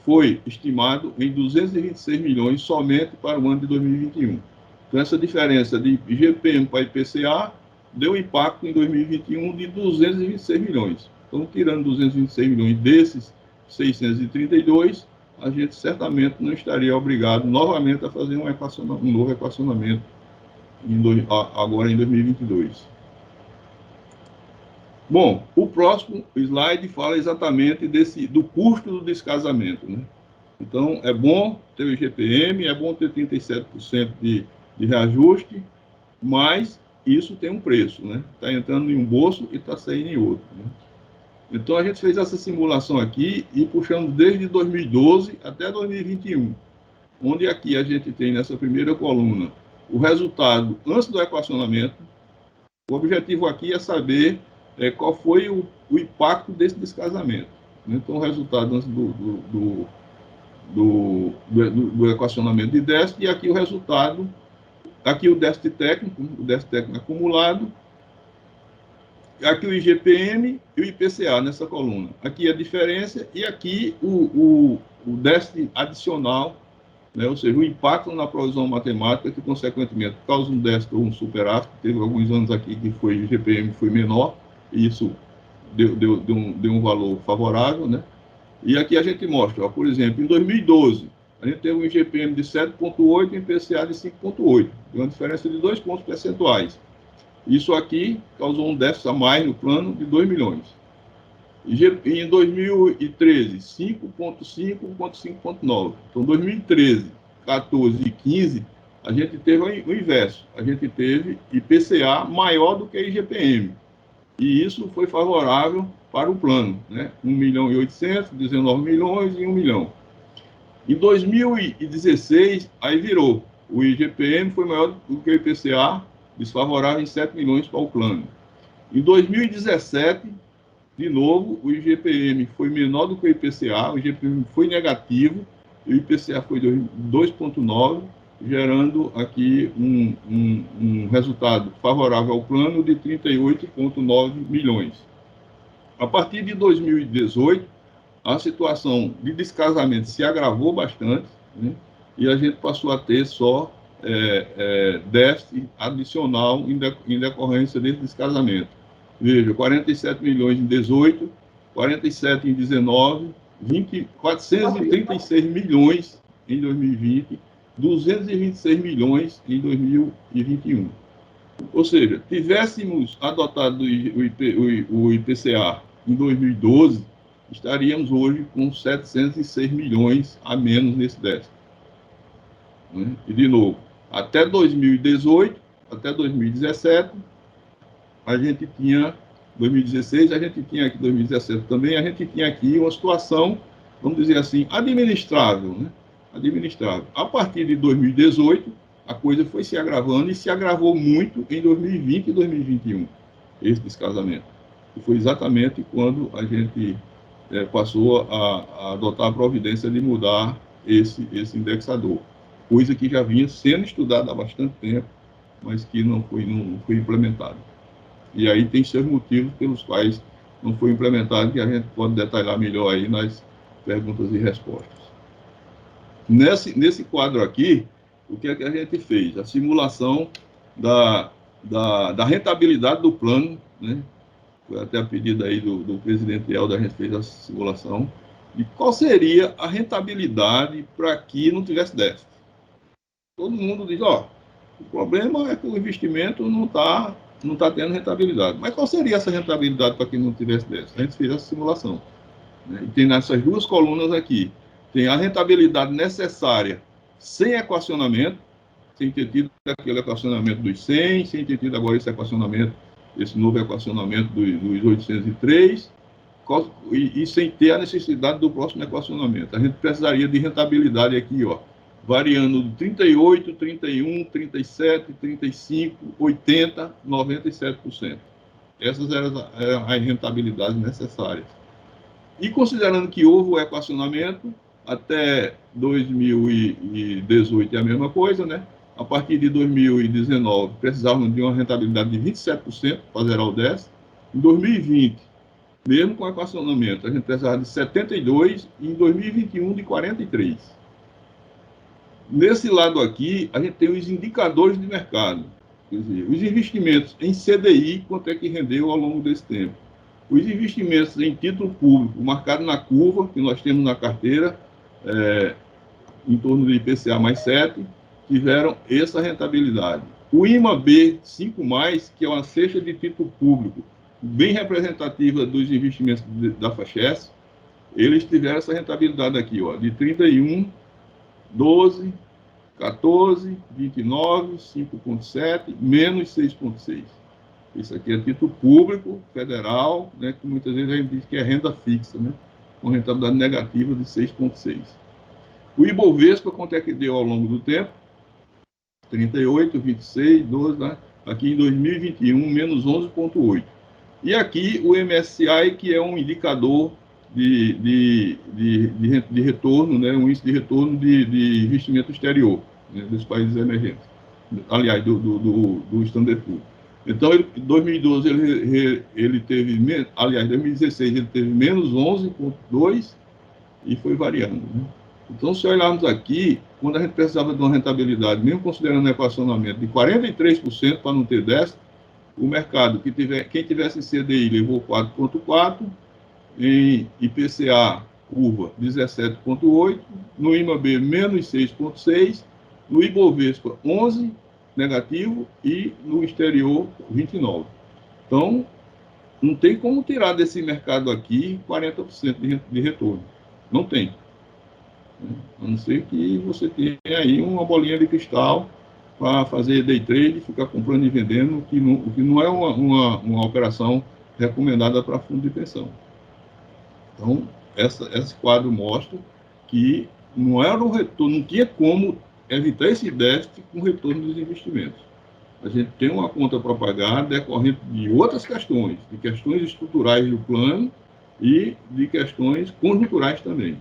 foi estimado em 226 milhões somente para o ano de 2021. Então, essa diferença de IGPM para IPCA deu impacto em 2021 de 226 milhões. Então, tirando 226 milhões desses 632, a gente certamente não estaria obrigado novamente a fazer um novo equacionamento agora em 2022. Bom, o próximo slide fala exatamente do custo do descasamento. Né? Então, é bom ter o IGPM, é bom ter 37% de reajuste, mas isso tem um preço. Né? Está entrando em um bolso e está saindo em outro. Né? Então, a gente fez essa simulação aqui e puxamos desde 2012 até 2021, onde aqui a gente tem, nessa primeira coluna, o resultado antes do equacionamento. O objetivo aqui é saber qual foi o impacto desse descasamento. Então, o resultado antes do equacionamento de déficit, e aqui o resultado, aqui o déficit técnico acumulado, aqui o IGPM e o IPCA nessa coluna. Aqui a diferença e aqui o déficit adicional, né, ou seja, o impacto na provisão matemática que, consequentemente, causa um déficit ou um superávit. Teve alguns anos aqui que o IGPM foi menor, e isso deu um valor favorável, né? E aqui a gente mostra, ó, por exemplo, em 2012, a gente teve um IGPM de 7,8 e um IPCA de 5,8, deu uma diferença de 2 pontos percentuais. Isso aqui causou um déficit a mais no plano de 2 milhões. Em 2013, 5,5 contra 5,9. Então, 2013, 14 e 15, a gente teve o inverso. A gente teve IPCA maior do que IGPM. E isso foi favorável para o plano, né? 1 milhão e 800, 19 milhões e 1 milhão. Em 2016, aí virou. O IGPM foi maior do que o IPCA, desfavorável em 7 milhões para o plano. Em 2017, de novo, o IGPM foi menor do que o IPCA, o IGPM foi negativo, e o IPCA foi 2,9, gerando aqui um resultado favorável ao plano de 38,9 milhões. A partir de 2018, a situação de descasamento se agravou bastante, né? E a gente passou a ter só déficit adicional em decorrência desse descasamento. Veja, 47 milhões em 18, 47 em 19, 436 milhões em 2020, 226 milhões em 2021. Ou seja, tivéssemos adotado o IPCA em 2012, estaríamos hoje com 706 milhões a menos nesse déficit. Né? E, de novo, até 2018, até 2017, a gente tinha, 2016, a gente tinha aqui, 2017 também, a gente tinha aqui uma situação, vamos dizer assim, administrável, né? Administrável. A partir de 2018, a coisa foi se agravando e se agravou muito em 2020 e 2021, esse descasamento. E foi exatamente quando a gente passou a adotar a providência de mudar esse indexador, coisa que já vinha sendo estudada há bastante tempo, mas que não foi implementada. E aí tem seus motivos pelos quais não foi implementado, que a gente pode detalhar melhor aí nas perguntas e respostas. Nesse quadro aqui, o que é que a gente fez? A simulação da rentabilidade do plano, né? Foi até a pedido aí do presidente Helder, a gente fez essa simulação, de qual seria a rentabilidade para que não tivesse déficit. Todo mundo diz, ó, o problema é que o investimento não está tendo rentabilidade. Mas qual seria essa rentabilidade para que não tivesse déficit? A gente fez essa simulação, né? E tem nessas duas colunas aqui, tem a rentabilidade necessária sem equacionamento, sem ter tido aquele equacionamento dos 100, sem ter tido agora esse novo equacionamento dos 803, e sem ter a necessidade do próximo equacionamento. A gente precisaria de rentabilidade aqui, ó, variando de 38, 31, 37, 35, 80, 97%. Essas eram as rentabilidades necessárias. E considerando que houve o equacionamento, até 2018 é a mesma coisa, né? A partir de 2019, precisávamos de uma rentabilidade de 27% para zerar o déficit. Em 2020, mesmo com equacionamento, a gente precisava de 72% e em 2021 de 43%. Nesse lado aqui, a gente tem os indicadores de mercado. Quer dizer, os investimentos em CDI, quanto é que rendeu ao longo desse tempo. Os investimentos em título público, marcado na curva, que nós temos na carteira, em torno de IPCA mais 7, tiveram essa rentabilidade. O IMA-B 5+, que é uma cesta de título público, bem representativa dos investimentos da FACHES, eles tiveram essa rentabilidade aqui, ó, de 31, 12, 14, 29, 5,7, menos 6,6. Isso aqui é título público, federal, né, que muitas vezes a gente diz que é renda fixa, né, com rentabilidade negativa de 6,6. O Ibovespa, quanto é que deu ao longo do tempo? 38, 26, 12, né? Aqui em 2021, menos 11,8. E aqui o MSCI, que é um indicador de retorno, né, um índice de retorno de investimento exterior, né, dos países emergentes. Aliás, do Standard Poor's. Então, em 2012, ele teve, aliás, em 2016, ele teve menos 11,2 e foi variando. Né? Então, se olharmos aqui, quando a gente precisava de uma rentabilidade, mesmo considerando o equacionamento, de 43% para não ter déficit, o mercado, quem tivesse CDI levou 4,4, em IPCA, curva, 17,8, no IMAB, menos 6,6, no Ibovespa, 11, negativo, e no exterior, 29. Então, não tem como tirar desse mercado aqui 40% de retorno. Não tem. A não ser que você tenha aí uma bolinha de cristal para fazer day trade, ficar comprando e vendendo, o que não é uma operação recomendada para fundo de pensão. Então, esse quadro mostra que não era o retorno, não tinha como evitar esse déficit com o retorno dos investimentos. A gente tem uma conta para pagar decorrente de outras questões, de questões estruturais do plano e de questões conjunturais também.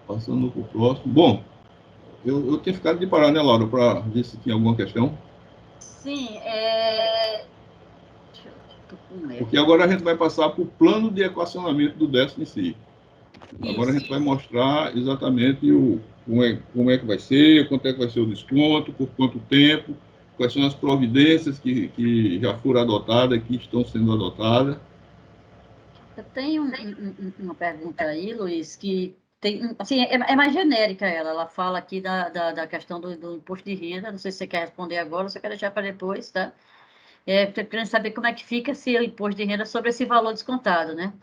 Passando para o próximo. Bom, eu tinha ficado de parar, né, Laura, para ver se tinha alguma questão. Sim, Porque agora a gente vai passar para o plano de equacionamento do déficit em si. Agora a gente vai mostrar exatamente como é que vai ser, quanto é que vai ser o desconto, por quanto tempo, quais são as providências que já foram adotadas, que estão sendo adotadas. Eu tenho uma pergunta aí, Luiz, que tem, assim, é mais genérica ela fala aqui da questão do imposto de renda, não sei se você quer responder agora ou se você quer deixar para depois, tá? Estou querendo saber como é que fica se o imposto de renda sobre esse valor descontado, né?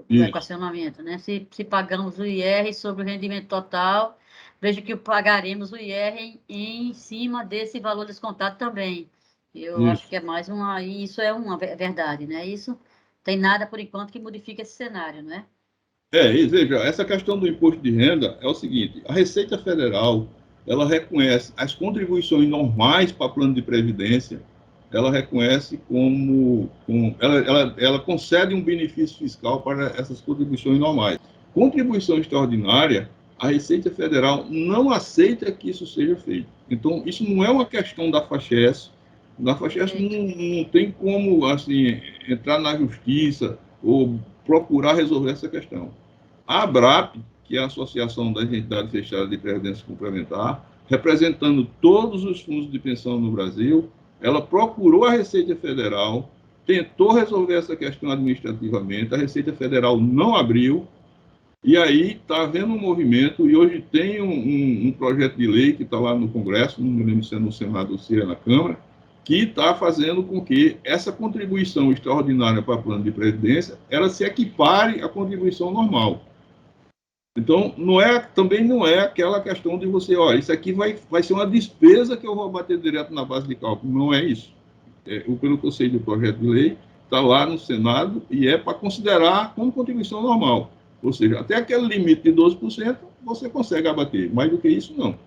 Do equacionamento, né? Se pagamos o IR sobre o rendimento total, vejo que pagaremos o IR em cima desse valor descontado também. Eu acho que é mais uma... Isso é uma verdade, né? Isso tem nada, por enquanto, que modifique esse cenário, né? Veja, essa questão do imposto de renda é o seguinte, a Receita Federal, ela reconhece as contribuições normais para plano de previdência, ela reconhece ela concede um benefício fiscal para essas contribuições normais. Contribuição extraordinária, a Receita Federal não aceita que isso seja feito. Então, isso não é uma questão da FACHES. Na FACHES não tem como, assim, entrar na justiça ou procurar resolver essa questão. A ABRAP, que é a Associação das Entidades Fechadas de Previdência Complementar, representando todos os fundos de pensão no Brasil, ela procurou a Receita Federal, tentou resolver essa questão administrativamente, a Receita Federal não abriu, e aí está havendo um movimento, e hoje tem um projeto de lei que está lá no Congresso, não me lembro se é no Senado ou se é na Câmara, que está fazendo com que essa contribuição extraordinária para plano de previdência, ela se equipare à contribuição normal. Então, também não é aquela questão de você, isso aqui vai ser uma despesa que eu vou bater direto na base de cálculo. Não é isso. Pelo que eu sei do projeto de lei, está lá no Senado e é para considerar como contribuição normal. Ou seja, até aquele limite de 12%, você consegue abater. Mais do que isso, não.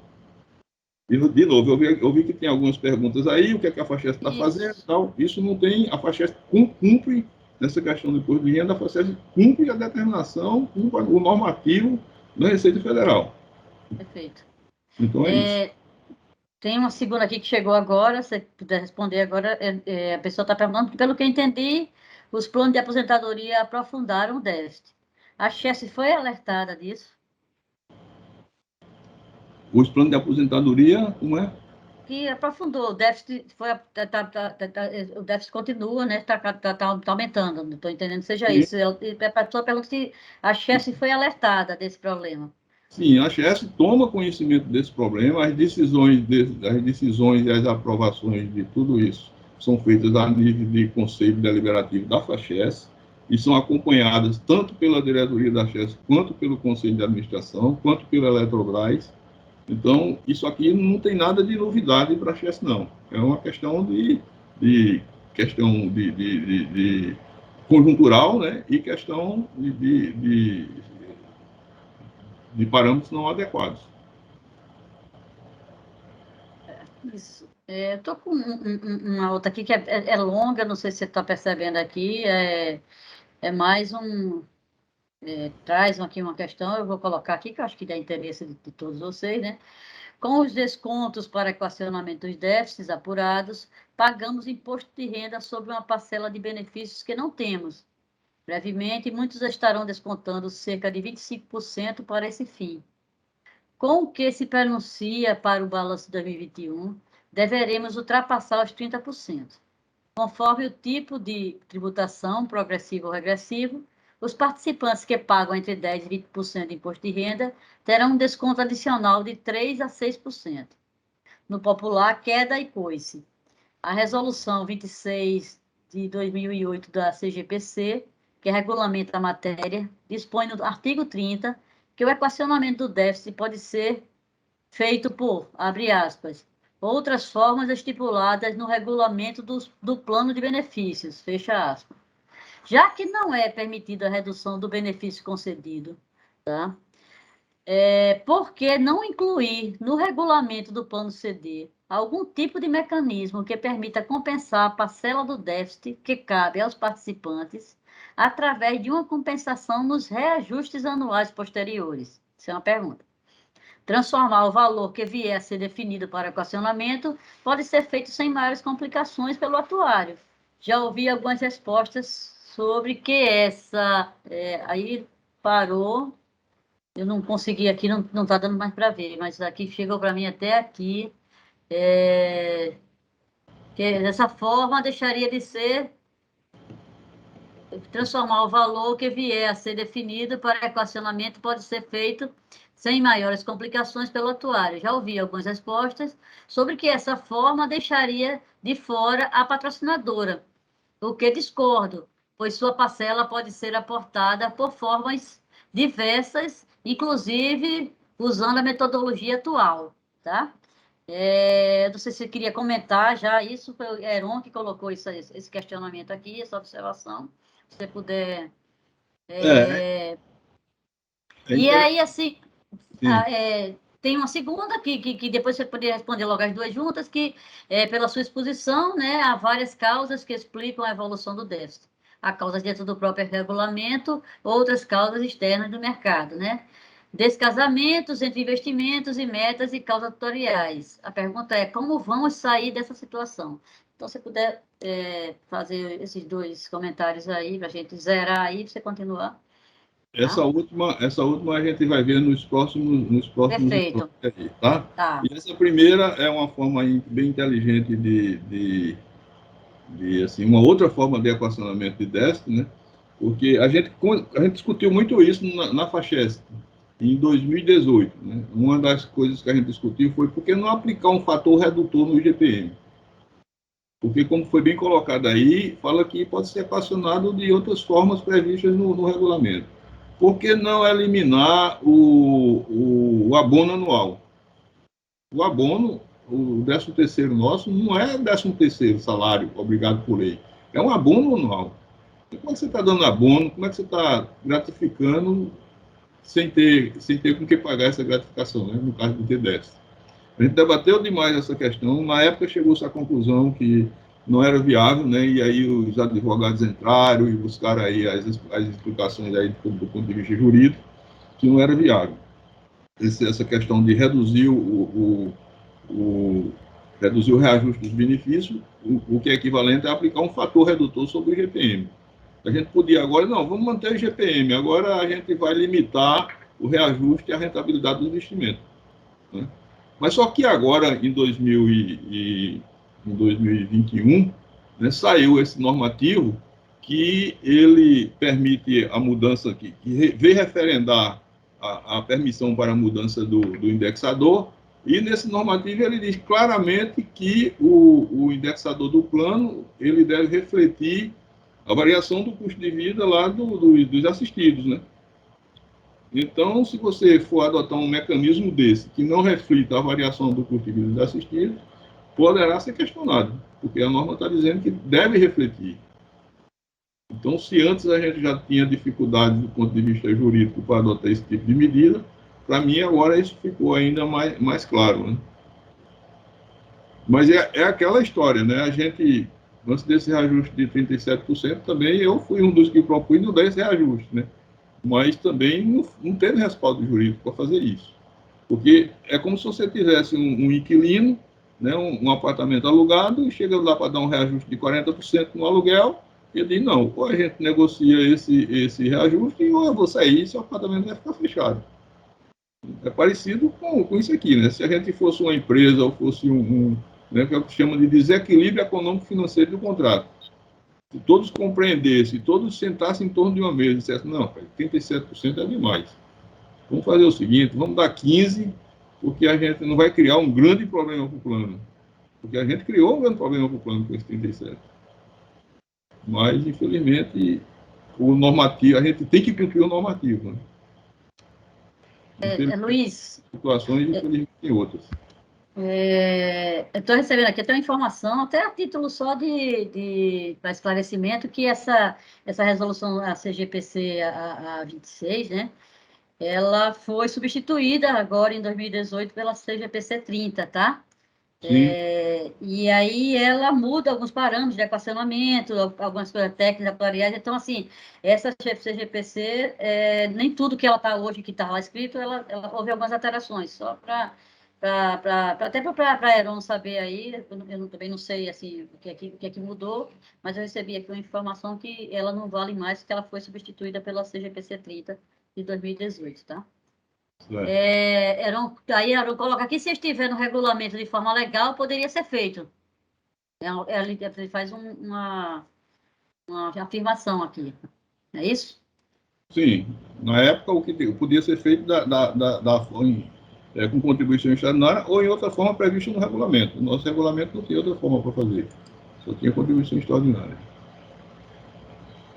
De novo, eu vi que tem algumas perguntas aí, o que é que a FACHES está fazendo e tal. Isso não tem, a FACHES cumpre nessa questão do imposto de renda, a FACHES cumpre a determinação, cumpre o normativo da Receita Federal. Perfeito. Então é isso. Tem uma segunda aqui que chegou agora, se você puder responder agora, a pessoa está perguntando, pelo que eu entendi, os planos de aposentadoria aprofundaram o déficit. A CHES foi alertada disso? Os planos de aposentadoria, como é? Que aprofundou, o déficit o déficit continua, né? Está aumentando, não estou entendendo que seja Sim. Isso. A pessoa pergunta se a CHES foi alertada desse problema. Sim, a CHES toma conhecimento desse problema, as decisões e as aprovações de tudo isso são feitas a nível de Conselho Deliberativo da FACHES e são acompanhadas tanto pela diretoria da CHES, quanto pelo Conselho de Administração, quanto pela Eletrobras. Então, isso aqui não tem nada de novidade para a Chess, não. É uma questão de conjuntural, né, e questão de parâmetros não adequados. Isso. Eu estou com uma outra aqui que é longa, não sei se você está percebendo aqui, é mais um... traz aqui uma questão, eu vou colocar aqui, que eu acho que dá interesse de todos vocês, né? Com os descontos para equacionamento dos déficits apurados, pagamos imposto de renda sobre uma parcela de benefícios que não temos. Brevemente, muitos estarão descontando cerca de 25% para esse fim. Com o que se pronuncia para o balanço de 2021, deveremos ultrapassar os 30%. Conforme o tipo de tributação, progressivo ou regressivo, os participantes que pagam entre 10% e 20% de imposto de renda terão um desconto adicional de 3% a 6%. No popular, queda e coice. A resolução 26 de 2008 da CGPC, que regulamenta a matéria, dispõe no artigo 30 que o equacionamento do déficit pode ser feito por, abre aspas, outras formas estipuladas no regulamento do plano de benefícios, fecha aspas. Já que não é permitida a redução do benefício concedido, tá? Por que não incluir no regulamento do plano CD algum tipo de mecanismo que permita compensar a parcela do déficit que cabe aos participantes através de uma compensação nos reajustes anuais posteriores? Isso é uma pergunta. Transformar o valor que vier a ser definido para equacionamento pode ser feito sem maiores complicações pelo atuário. Já ouvi algumas respostas sobre que aí parou, eu não consegui aqui, não está dando mais para ver, mas aqui chegou para mim até aqui, que dessa forma deixaria de ser, transformar o valor que vier a ser definido para equacionamento pode ser feito sem maiores complicações pelo atuário. Já ouvi algumas respostas sobre que essa forma deixaria de fora a patrocinadora, o que discordo, pois sua parcela pode ser aportada por formas diversas, inclusive usando a metodologia atual, tá? Não sei se você queria comentar já isso, foi o Heron que colocou esse questionamento aqui, essa observação, se você puder... E aí, assim, tem uma segunda que depois você poderia responder logo as duas juntas, que pela sua exposição, né, há várias causas que explicam a evolução do déficit. Há causas dentro do próprio regulamento, outras causas externas do mercado, né? Descasamentos entre investimentos e metas e causas tutoriais. A pergunta é, como vamos sair dessa situação? Então, se puder fazer esses dois comentários aí, para a gente zerar aí, para você continuar. Essa última a gente vai ver nos próximos Perfeito. Aí, tá? Tá. E essa primeira é uma forma bem inteligente de assim, uma outra forma de equacionamento de déficit, né? Porque a gente discutiu muito isso na FACHESC, em 2018. Né? Uma das coisas que a gente discutiu foi por que não aplicar um fator redutor no IGPM. Porque, como foi bem colocado aí, fala que pode ser equacionado de outras formas previstas no regulamento. Por que não eliminar o abono anual? O abono, o 13º nosso, não é 13º salário obrigado por lei. É um abono anual. Como é que você está dando abono? Como é que você está gratificando sem ter com que pagar essa gratificação, né? No caso do T10? A gente debateu demais essa questão. Na época chegou-se à conclusão que não era viável, né? E aí os advogados entraram e buscaram aí as explicações aí do ponto de vista jurídico, que não era viável. Essa questão de reduzir reduzir o reajuste dos benefícios, o que é equivalente a aplicar um fator redutor sobre o IGPM. A gente podia agora, não, vamos manter o IGPM, agora a gente vai limitar o reajuste e a rentabilidade do investimento. Né? Mas só que agora, em 2021, né, saiu esse normativo que ele permite a mudança, que vem referendar a permissão para a mudança do indexador, e nesse normativo ele diz claramente que o indexador do plano ele deve refletir a variação do custo de vida lá dos assistidos, né? Então, se você for adotar um mecanismo desse, que não reflita a variação do custo de vida assistido, poderá ser questionado, porque a norma está dizendo que deve refletir. Então, se antes a gente já tinha dificuldade do ponto de vista jurídico para adotar esse tipo de medida, para mim agora isso ficou ainda mais claro, né? Mas é aquela história, né? A gente, antes desse reajuste de 37%, também eu fui um dos que propus não dar esse reajuste, né? Mas também não teve respaldo jurídico para fazer isso. Porque é como se você tivesse um inquilino, né, um apartamento alugado, e chega lá para dar um reajuste de 40% no aluguel, e ele diz, não, ou a gente negocia esse reajuste, ou eu vou sair e seu apartamento vai ficar fechado. É parecido com isso aqui, né? Se a gente fosse uma empresa ou fosse né, que é o que chama de desequilíbrio econômico-financeiro do contrato, se todos compreendessem, todos sentassem em torno de uma mesa e dissessem, não, 37% é demais. Vamos fazer o seguinte, vamos dar 15%, porque a gente não vai criar um grande problema para o plano. Porque a gente criou um grande problema para o plano com esse 37%. Mas, infelizmente, o normativo, a gente tem que cumprir o normativo. Né? Luiz... Situações, infelizmente, tem outras. Eu estou recebendo aqui até uma informação, até a título só para esclarecimento, que essa resolução, a CGPC a 26, né, ela foi substituída agora em 2018 pela CGPC 30, tá? E aí ela muda alguns parâmetros de equacionamento, algumas coisas técnicas, atuariais. Então, assim, essa CGPC, nem tudo que ela está hoje, que está lá escrito, ela houve algumas alterações, só até para a Heron saber aí, eu também não sei assim, o que é que mudou, mas eu recebi aqui uma informação que ela não vale mais, que ela foi substituída pela CGPC 30 de 2018, tá? Aí Heron coloca aqui, se estiver no regulamento de forma legal, poderia ser feito. Ele faz uma afirmação aqui, é isso? Sim, na época o que podia ser feito com contribuição extraordinária ou em outra forma prevista no regulamento. O nosso regulamento não tinha outra forma para fazer, só tinha contribuição extraordinária.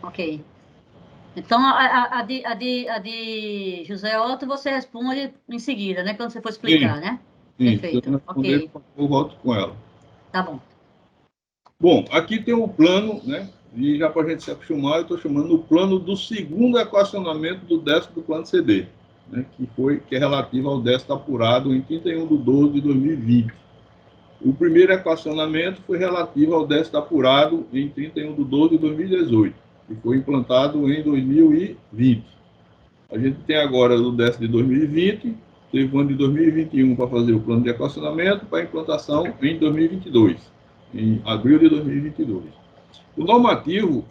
Ok. Então, a de José Otto, você responde em seguida, né? Quando você for explicar, né? Sim, perfeito. Ok. Eu volto com ela. Tá bom. Bom, aqui tem o plano, né? E já para a gente se acostumar, eu estou chamando o plano do segundo equacionamento do déficit do plano CD, né? Que é relativo ao déficit apurado em 31/12 de 2020. O primeiro equacionamento foi relativo ao déficit apurado em 31/12 de 2018, que foi implantado em 2020. A gente tem agora o déficit de 2020, teve o ano de 2021 para fazer o plano de equacionamento, para implantação em 2022, em abril de 2022. O normativo,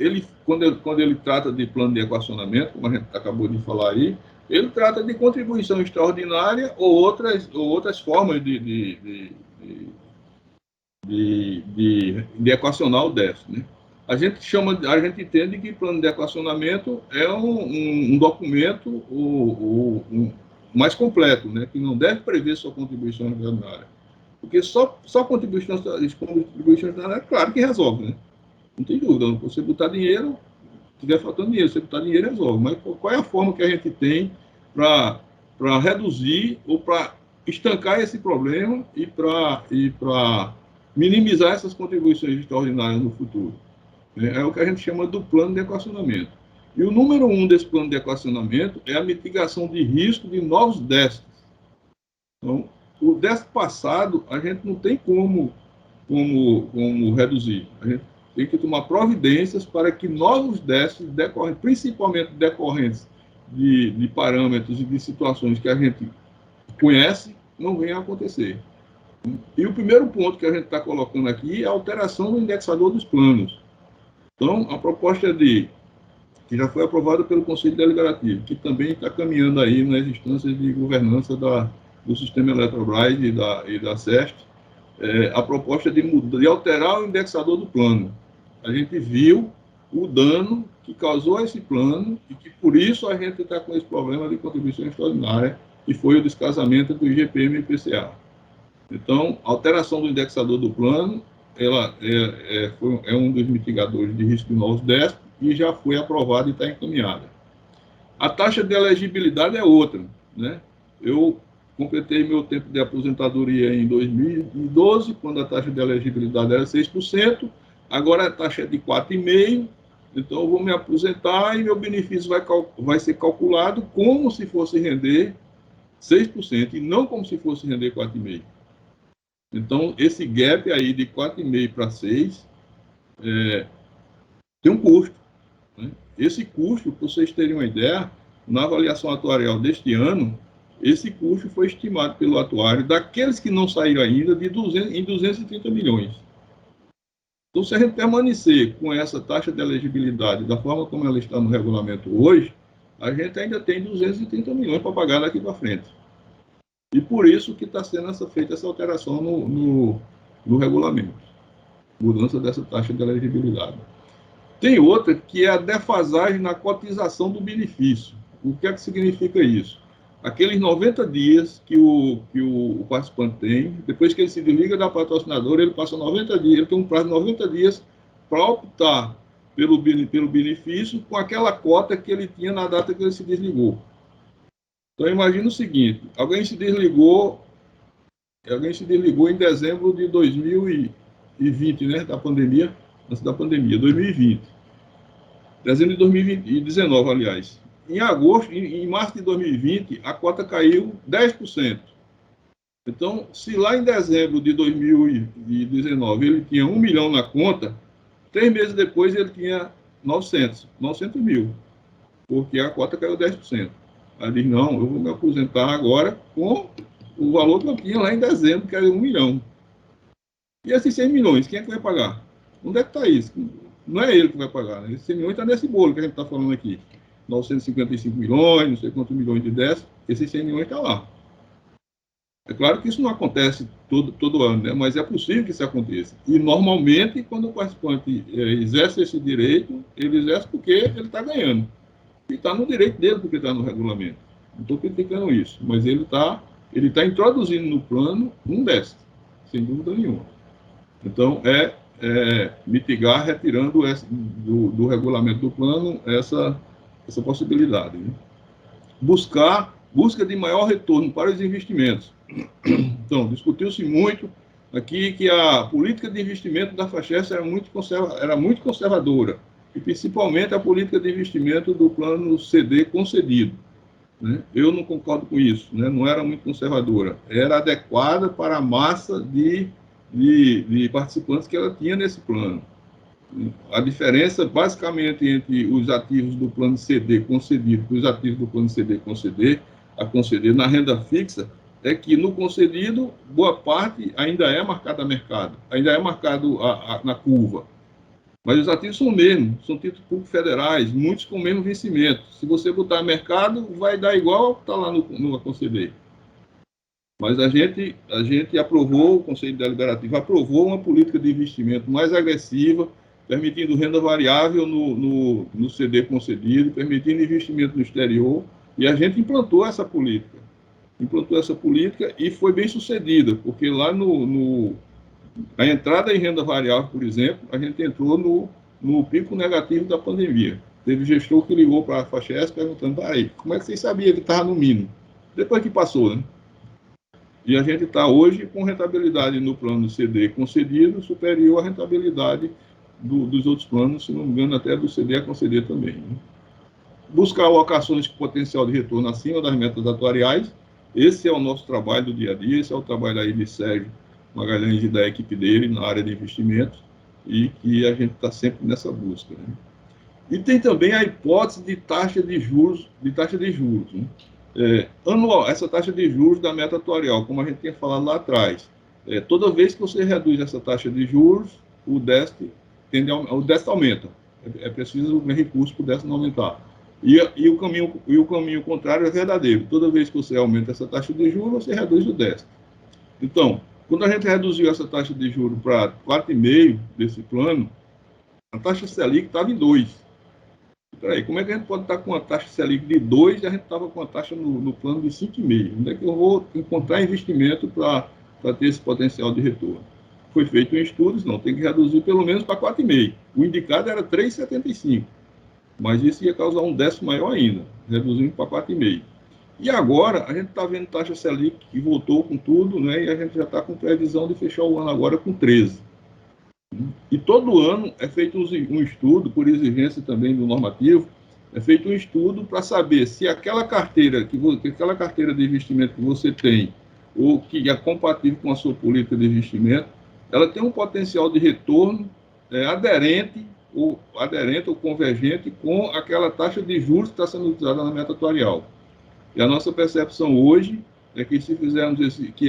quando ele trata de plano de equacionamento, como a gente acabou de falar aí, ele trata de contribuição extraordinária ou outras formas de equacionar o déficit, né? A gente entende que plano de equacionamento é um documento mais completo, né? Que não deve prever só contribuição extraordinária. Porque só contribuição extraordinária, claro que resolve, né? Não tem dúvida. Você botar dinheiro, estiver faltando dinheiro, você botar dinheiro resolve. Mas qual é a forma que a gente tem para reduzir ou para estancar esse problema e para minimizar essas contribuições extraordinárias no futuro? É o que a gente chama do plano de equacionamento. E o número 1 desse plano de equacionamento é a mitigação de risco de novos déficits. Então, o déficit passado, a gente não tem como reduzir. A gente tem que tomar providências para que novos déficits, principalmente decorrentes de parâmetros e de situações que a gente conhece, não venham a acontecer. E o primeiro ponto que a gente está colocando aqui é a alteração do indexador dos planos. Então, a proposta que já foi aprovada pelo Conselho Deliberativo, que também está caminhando aí nas instâncias de governança do sistema Eletrobras e da SESC, a proposta de alterar o indexador do plano. A gente viu o dano que causou a esse plano e que, por isso, a gente está com esse problema de contribuição extraordinária, que foi o descasamento do IGPM e IPCA. Então, a alteração do indexador do plano ela é um dos mitigadores de risco de novos déficits e já foi aprovada e está encaminhada. A taxa de elegibilidade é outra, né? Eu completei meu tempo de aposentadoria em 2012, quando a taxa de elegibilidade era 6%, agora a taxa é de 4,5%, então eu vou me aposentar e meu benefício vai ser calculado como se fosse render 6% e não como se fosse render 4,5%. Então, esse gap aí de 4,5% para 6% tem um custo, né? Esse custo, para vocês terem uma ideia, na avaliação atuarial deste ano, esse custo foi estimado pelo atuário, daqueles que não saíram ainda, em 230 milhões. Então, se a gente permanecer com essa taxa de elegibilidade da forma como ela está no regulamento hoje, a gente ainda tem 230 milhões para pagar daqui para frente. E por isso que está sendo feita essa alteração no regulamento, mudança dessa taxa de elegibilidade. Tem outra que é a defasagem na cotização do benefício. O que é que significa isso? Aqueles 90 dias que o participante tem, depois que ele se desliga da patrocinadora, ele passa 90 dias, ele tem um prazo de 90 dias para optar pelo benefício com aquela cota que ele tinha na data que ele se desligou. Então, imagina o seguinte, alguém se desligou em dezembro de 2020, né, da pandemia, antes da pandemia, 2020. Dezembro de 2019, aliás. Em março de 2020, a cota caiu 10%. Então, se lá em dezembro de 2019 ele tinha 1 milhão na conta, 3 meses depois ele tinha 900 mil, porque a cota caiu 10%. Aí diz, não, eu vou me aposentar agora com o valor que eu tinha lá em dezembro, que era 1 milhão. E esses 100 milhões, quem é que vai pagar? Onde é que está isso? Não é ele que vai pagar, né? Esses 100 milhões está nesse bolo que a gente está falando aqui. 955 milhões, não sei quantos milhões de décimos, esses 100 milhões estão lá. É claro que isso não acontece todo ano, né? Mas é possível que isso aconteça. E, normalmente, quando o participante exerce esse direito, ele exerce porque ele está ganhando. E está no direito dele, porque está no regulamento. Não estou criticando isso, mas ele está introduzindo no plano um déficit, sem dúvida nenhuma. Então, mitigar, retirando do regulamento do plano essa possibilidade. Né? Busca de maior retorno para os investimentos. Então, discutiu-se muito aqui que a política de investimento da FACHES era muito conservadora, e principalmente a política de investimento do plano CD concedido. Né? Eu não concordo com isso, né? Não era muito conservadora, era adequada para a massa de participantes que ela tinha nesse plano. A diferença, basicamente, entre os ativos do plano CD concedido e os ativos do plano CD a conceder na renda fixa, é que no concedido, boa parte ainda é marcada a mercado, ainda é marcado na curva. Mas os ativos são o mesmo, são títulos públicos federais, muitos com o mesmo vencimento. Se você botar mercado, vai dar igual ao que está lá no conceder. Mas a gente aprovou, o Conselho Deliberativo aprovou uma política de investimento mais agressiva, permitindo renda variável no CD concedido, permitindo investimento no exterior, e a gente implantou essa política e foi bem sucedida, porque lá a entrada em renda variável, por exemplo, a gente entrou no pico negativo da pandemia. Teve gestor que ligou para a FACHES perguntando, como é que vocês sabiam que estava no mínimo? Depois que passou, né? E a gente está hoje com rentabilidade no plano CD concedido superior à rentabilidade dos outros planos, se não me engano, até do CD a conceder também. Né? Buscar alocações com potencial de retorno acima das metas atuariais. Esse é o nosso trabalho do dia a dia, esse é o trabalho aí de Sérgio Magalhães e da equipe dele na área de investimentos, e que a gente está sempre nessa busca. Né? E tem também a hipótese de taxa de juros. Né? Anual, essa taxa de juros da meta atuarial, como a gente tinha falado lá atrás. Toda vez que você reduz essa taxa de juros, o déficit aumenta. É preciso recurso para o déficit não aumentar. E o caminho contrário é verdadeiro. Toda vez que você aumenta essa taxa de juros, você reduz o déficit. Então, quando a gente reduziu essa taxa de juros para 4,5% desse plano, a taxa Selic estava em 2%. Peraí, como é que a gente pode estar com uma taxa Selic de 2% e a gente estava com a taxa no plano de 5,5%? Onde é que eu vou encontrar investimento para ter esse potencial de retorno? Foi feito em estudos, tem que reduzir pelo menos para 4,5%. O indicado era 3,75%. Mas isso ia causar um déficit maior ainda, reduzindo para 4,5%. E agora, a gente está vendo taxa Selic que voltou com tudo, né? E a gente já está com previsão de fechar o ano agora com 13%. E todo ano é feito um estudo, por exigência também do normativo, é feito um estudo para saber se aquela carteira de investimento que você tem, ou que é compatível com a sua política de investimento, ela tem um potencial de retorno aderente ou convergente com aquela taxa de juros que está sendo utilizada na meta atuarial. E a nossa percepção hoje é que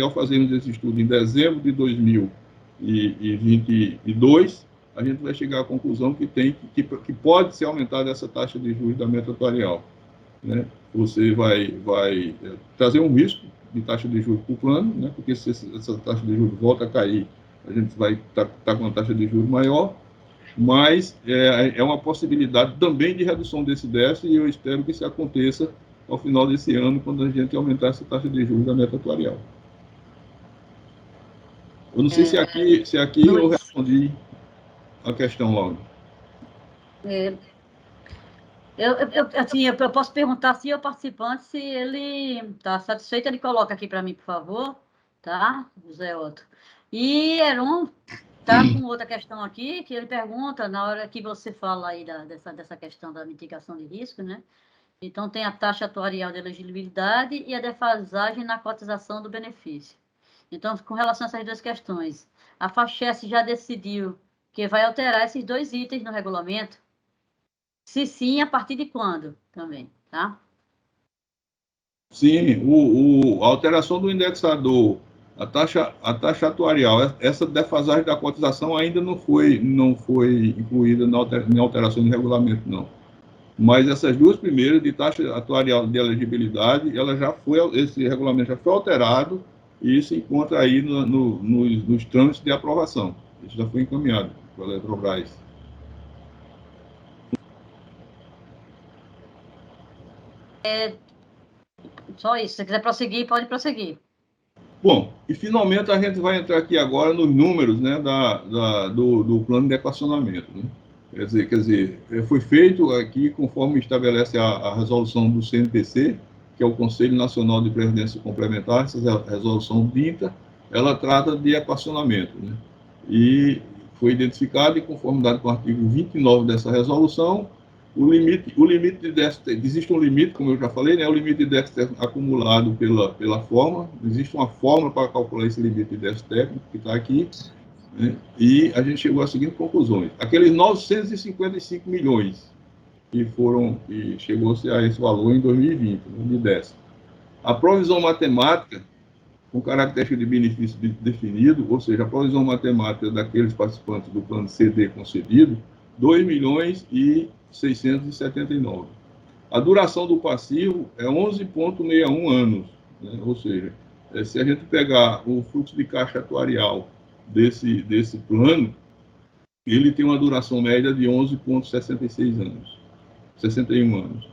ao fazermos esse estudo em dezembro de 2022, a gente vai chegar à conclusão que pode ser aumentada essa taxa de juros da meta atuarial, né? Você vai trazer um risco de taxa de juros para o plano, né? Porque se essa taxa de juros volta a cair, a gente vai estar com uma taxa de juros maior, mas é uma possibilidade também de redução desse déficit, e eu espero que isso aconteça ao final desse ano, quando a gente aumentar essa taxa de juros da meta atuarial. Eu não sei se aqui eu respondi a questão, Laura. Eu posso perguntar se o participante, se ele está satisfeito, ele coloca aqui para mim, por favor, tá, José Otto? E Heron está com outra questão aqui, que ele pergunta, na hora que você fala aí dessa questão da mitigação de risco, né? Então, tem a taxa atuarial de elegibilidade e a defasagem na cotização do benefício. Então, com relação a essas duas questões, a FACHES já decidiu que vai alterar esses dois itens no regulamento? Se sim, a partir de quando também, tá? Sim, a alteração do indexador, a taxa atuarial, essa defasagem da cotização ainda não foi incluída na alteração do regulamento, não. Mas essas duas primeiras, de taxa atuarial de elegibilidade, esse regulamento já foi alterado e se encontra aí nos trâmites de aprovação. Isso já foi encaminhado para a Eletrobras. Só isso. Se você quiser prosseguir, pode prosseguir. Bom, e finalmente a gente vai entrar aqui agora nos números, né, do plano de equacionamento, né? Quer dizer, foi feito aqui conforme estabelece a resolução do CNPC, que é o Conselho Nacional de Previdência Complementar. Essa resolução dita, ela trata de equacionamento, né? E foi identificado, em conformidade com o artigo 29 dessa resolução, o limite de déficit, existe um limite, como eu já falei, né, o limite de déficit acumulado pela fórmula, existe uma fórmula para calcular esse limite de déficit técnico, que está aqui, né, e a gente chegou às seguintes conclusões. Aqueles 955 milhões que chegou-se a esse valor em 2020, de déficit. A provisão matemática, com característica de benefício definido, ou seja, a provisão matemática daqueles participantes do plano CD concedido, 2.679. A duração do passivo é 11,61 anos, né? Ou seja, se a gente pegar o fluxo de caixa atuarial desse plano, ele tem uma duração média de 11,66 anos, 61 anos.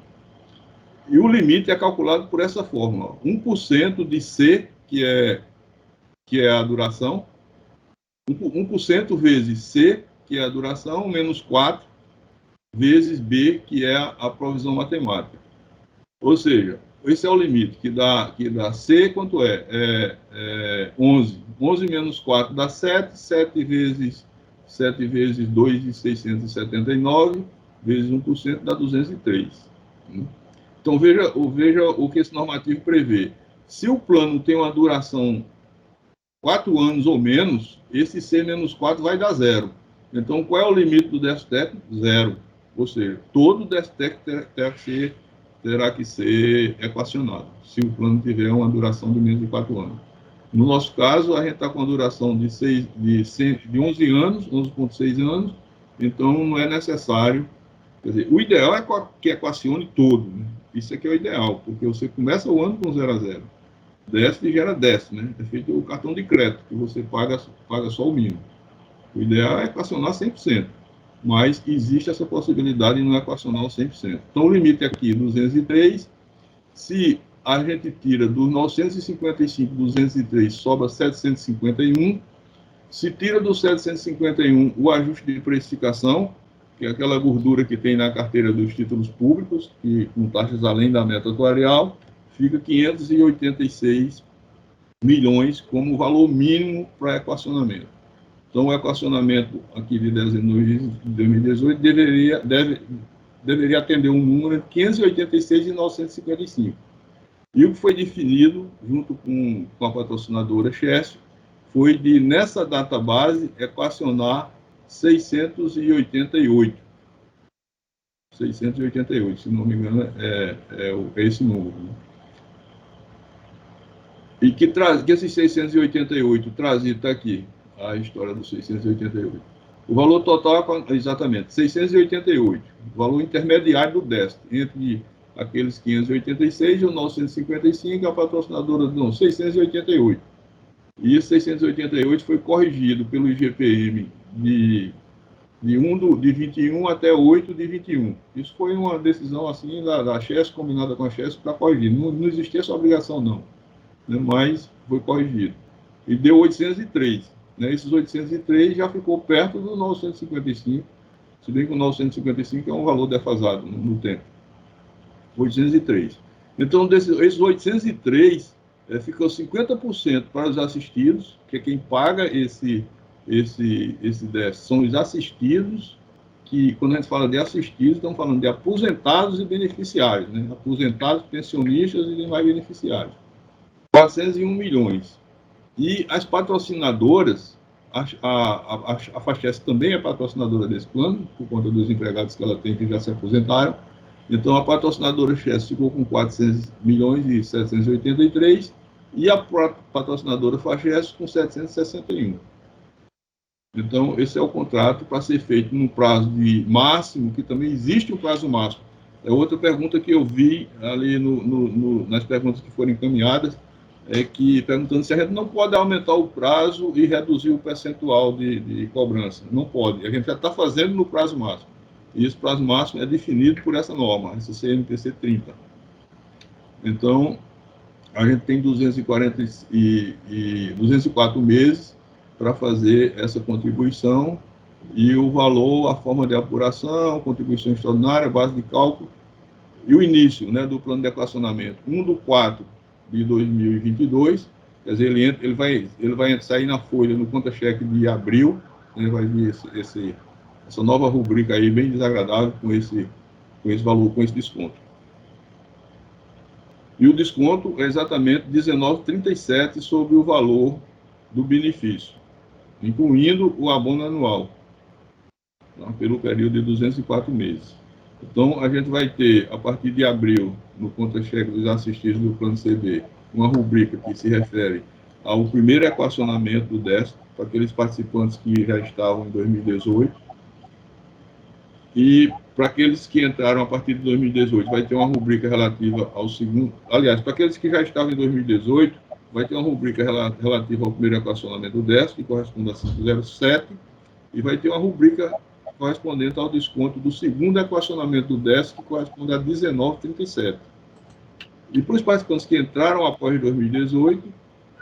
E o limite é calculado por essa fórmula: 1% de C, que é a duração, 1% vezes C, que é a duração, menos 4 vezes B, que é a provisão matemática. Ou seja, esse é o limite que dá C, quanto é? 11. 11 menos 4 dá 7. 7 vezes 2,679, vezes 1% dá 203. Então, veja o que esse normativo prevê. Se o plano tem uma duração 4 anos ou menos, esse C menos 4 vai dar 0. Então, qual é o limite do déficit técnico? 0. Ou seja, todo déficit técnico terá que ser equacionado, se o plano tiver uma duração de menos de 4 anos. No nosso caso, a gente está com a duração de 11 anos, 11,6 anos, então não é necessário. Quer dizer, o ideal é que equacione todo, né? Isso aqui é o ideal, porque você começa o ano com 0 a 0. Déficit gera déficit, né? É feito o cartão de crédito, que você paga só o mínimo. O ideal é equacionar 100%, mas existe essa possibilidade de não equacionar o 100%. Então, o limite aqui, 203, se a gente tira dos 955, 203, sobra 751, se tira dos 751 o ajuste de precificação, que é aquela gordura que tem na carteira dos títulos públicos, que com taxas além da meta atuarial, fica 586 milhões como valor mínimo para equacionamento. Então, o equacionamento aqui de dezembro de 2018 deveria atender um número de 586.955. E o que foi definido, junto com a patrocinadora Chesf, foi de, nessa data base, equacionar 688. 688, se não me engano, é esse número. Né? E que esses 688 trazido, está aqui, a história dos 688. O valor total é exatamente 688, o valor intermediário do DEST, entre aqueles 586 e o 955, a patrocinadora não, 688. E esse 688 foi corrigido pelo IGPM de 21 até 8 de 21. Isso foi uma decisão assim da Chesf, combinada com a Chesf, para corrigir. Não existia essa obrigação, não, né? Mas foi corrigido. E deu 803. Né? Esses 803 já ficou perto do 955, se bem que o 955 é um valor defasado no tempo. 803. Então, esses 803, ficou 50% para os assistidos, que é quem paga esse déficit, são os assistidos, que quando a gente fala de assistidos, estamos falando de aposentados e beneficiários, né? Aposentados, pensionistas e demais beneficiários. 401 milhões. E as patrocinadoras, a FACHESC também é patrocinadora desse plano, por conta dos empregados que ela tem que já se aposentaram. Então, a patrocinadora Chesf ficou com 400 milhões e 783 e a patrocinadora FACHESC com 761. Então, esse é o contrato para ser feito no prazo de máximo, que também existe um prazo máximo. É outra pergunta que eu vi ali nas perguntas que foram encaminhadas, que perguntando se a gente não pode aumentar o prazo e reduzir o percentual de cobrança. Não pode. A gente já está fazendo no prazo máximo. E esse prazo máximo é definido por essa norma, essa CNPC 30. Então, a gente tem 204 meses para fazer essa contribuição e o valor, a forma de apuração, contribuição extraordinária, base de cálculo e o início, né, do plano de equacionamento. 1/4 de 2022, quer dizer, ele vai sair na folha no conta-cheque de abril, né, vai vir essa nova rubrica aí, bem desagradável, com esse valor, com esse desconto. E o desconto é exatamente 19,37 sobre o valor do benefício, incluindo o abono anual, tá, pelo período de 204 meses. Então, a gente vai ter, a partir de abril, no conta-cheque dos assistidos do plano CD, uma rubrica que se refere ao primeiro equacionamento do DEST, para aqueles participantes que já estavam em 2018. E para aqueles que entraram a partir de 2018, vai ter uma rubrica relativa ao segundo... Aliás, para aqueles que já estavam em 2018, vai ter uma rubrica relativa ao primeiro equacionamento do DEST, que corresponde a 507, e vai ter uma rubrica correspondente ao desconto do segundo equacionamento do DEST, que corresponde a 19,37. E para os participantes que entraram após 2018,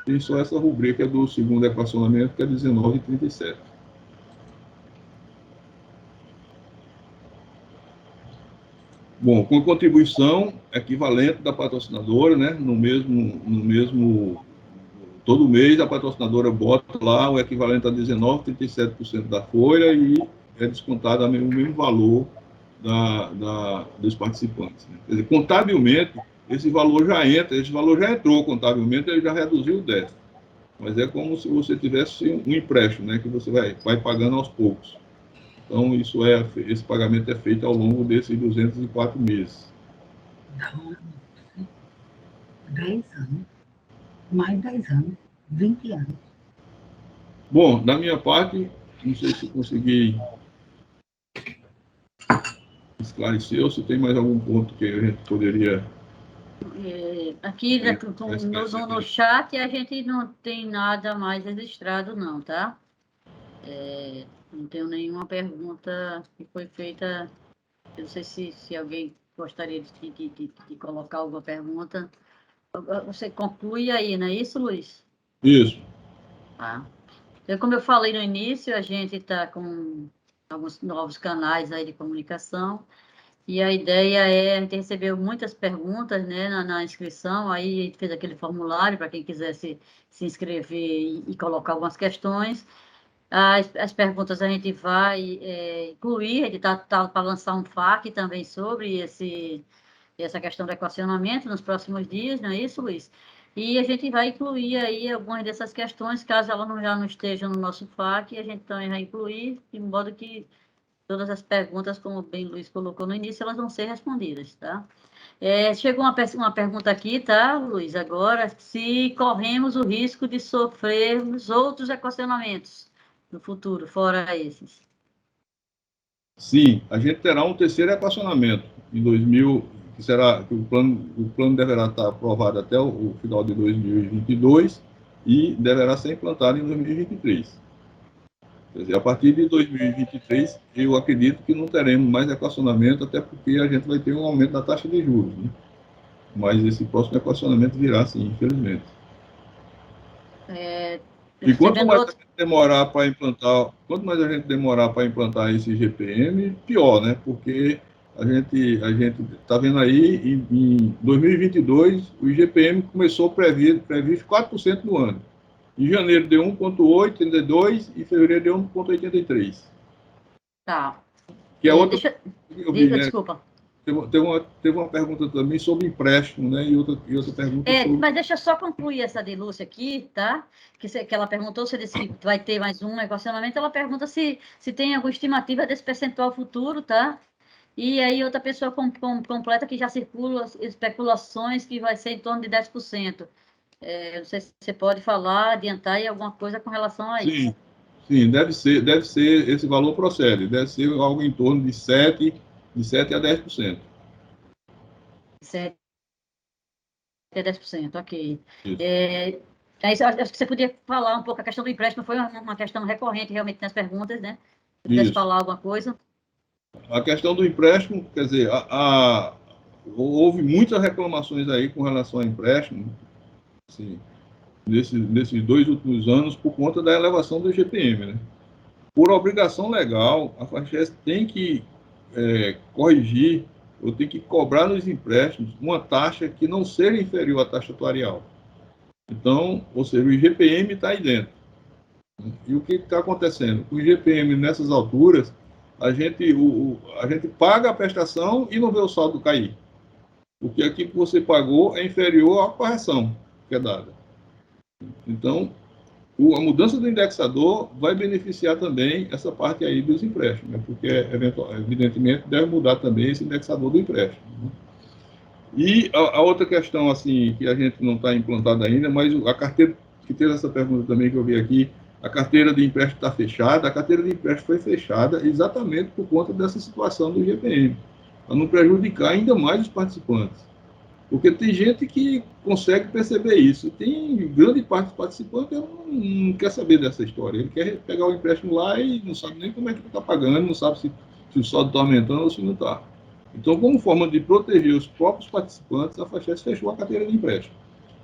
tem só essa rubrica do segundo equacionamento, que é 19,37. Bom, com contribuição equivalente da patrocinadora, né? Todo mês a patrocinadora bota lá o equivalente a 19,37% da folha e é descontado o mesmo valor dos participantes. Né? Quer dizer, contabilmente, esse valor já entrou contabilmente, ele já reduziu o déficit. Mas é como se você tivesse um empréstimo, né? Que você vai pagando aos poucos. Então, esse pagamento é feito ao longo desses 204 meses. 10 anos. Mais 10 anos. 20 anos. Bom, da minha parte, não sei se consegui esclarecer ou se tem mais algum ponto que a gente poderia... Aqui no chat a gente não tem nada mais registrado, não, tá? Não tenho nenhuma pergunta que foi feita. Eu não sei se alguém gostaria de colocar alguma pergunta. Você conclui aí, não é isso, Luiz? Isso. Tá. Então, como eu falei no início, a gente está com alguns novos canais aí de comunicação. E a ideia é, a gente recebeu muitas perguntas, né, na inscrição, aí a gente fez aquele formulário para quem quisesse se inscrever e colocar algumas questões. As perguntas a gente vai incluir, a gente está para lançar um FAQ também sobre essa questão do equacionamento nos próximos dias, não é isso, Luiz? E a gente vai incluir aí algumas dessas questões, caso ela já não esteja no nosso FAQ, a gente também vai incluir, de modo que todas as perguntas, como bem o Luiz colocou no início, elas vão ser respondidas, tá? Chegou uma pergunta aqui, tá, Luiz? Agora, se corremos o risco de sofrermos outros equacionamentos no futuro, fora esses. Sim, a gente terá um terceiro equacionamento em 2000, que o plano deverá estar aprovado até o final de 2022 e deverá ser implantado em 2023. Quer dizer, a partir de 2023, eu acredito que não teremos mais equacionamento, até porque a gente vai ter um aumento da taxa de juros, né? Mas esse próximo equacionamento virá, sim, infelizmente. E quanto mais a gente demorar para implantar esse GPM, pior, né? Porque a gente está vendo aí, em 2022, o IGPM começou previsto 4% no ano. Em janeiro deu 1,82 e em fevereiro deu 1,83. Tá. Que é outra. Desculpa. Teve uma pergunta também sobre empréstimo, né? E outra pergunta sobre... Mas deixa eu só concluir essa de Lúcia aqui, tá? Que ela perguntou, você disse que vai ter mais um equacionamento, ela pergunta se tem alguma estimativa desse percentual futuro, tá? E aí outra pessoa completa que já circula especulações que vai ser em torno de 10%. Não sei se você pode falar, adiantar aí alguma coisa com relação a isso. Sim, deve ser, esse valor procede, deve ser algo em torno de 7 a 10%. 7 a 10%, ok. Acho que você podia falar um pouco, a questão do empréstimo foi uma questão recorrente realmente nas perguntas, né? Se pudesse falar alguma coisa. A questão do empréstimo, quer dizer, houve muitas reclamações aí com relação ao empréstimo, assim, nesses 2 últimos anos, por conta da elevação do IGPM, né? Por obrigação legal, a FACHES tem que corrigir ou tem que cobrar nos empréstimos uma taxa que não seja inferior à taxa atuarial. Então, ou seja, o IGPM está aí dentro. E o que está acontecendo? Com o IGPM nessas alturas, a gente paga a prestação e não vê o saldo cair. Porque aquilo que você pagou é inferior à correção que é dada. Então, a mudança do indexador vai beneficiar também essa parte aí dos empréstimos, né? Porque, evidentemente, deve mudar também esse indexador do empréstimo, né? E a outra questão, assim, que a gente não está implantada ainda, mas a carteira, que teve essa pergunta também que eu vi aqui, a carteira de empréstimo está fechada. A carteira de empréstimo foi fechada exatamente por conta dessa situação do IGPM, para não prejudicar ainda mais os participantes. Porque tem gente que consegue perceber isso. Tem grande parte dos participantes que não quer saber dessa história. Ele quer pegar o empréstimo lá e não sabe nem como é que está pagando, não sabe se o saldo está aumentando ou se não está. Então, como forma de proteger os próprios participantes, a FACHES fechou a carteira de empréstimo.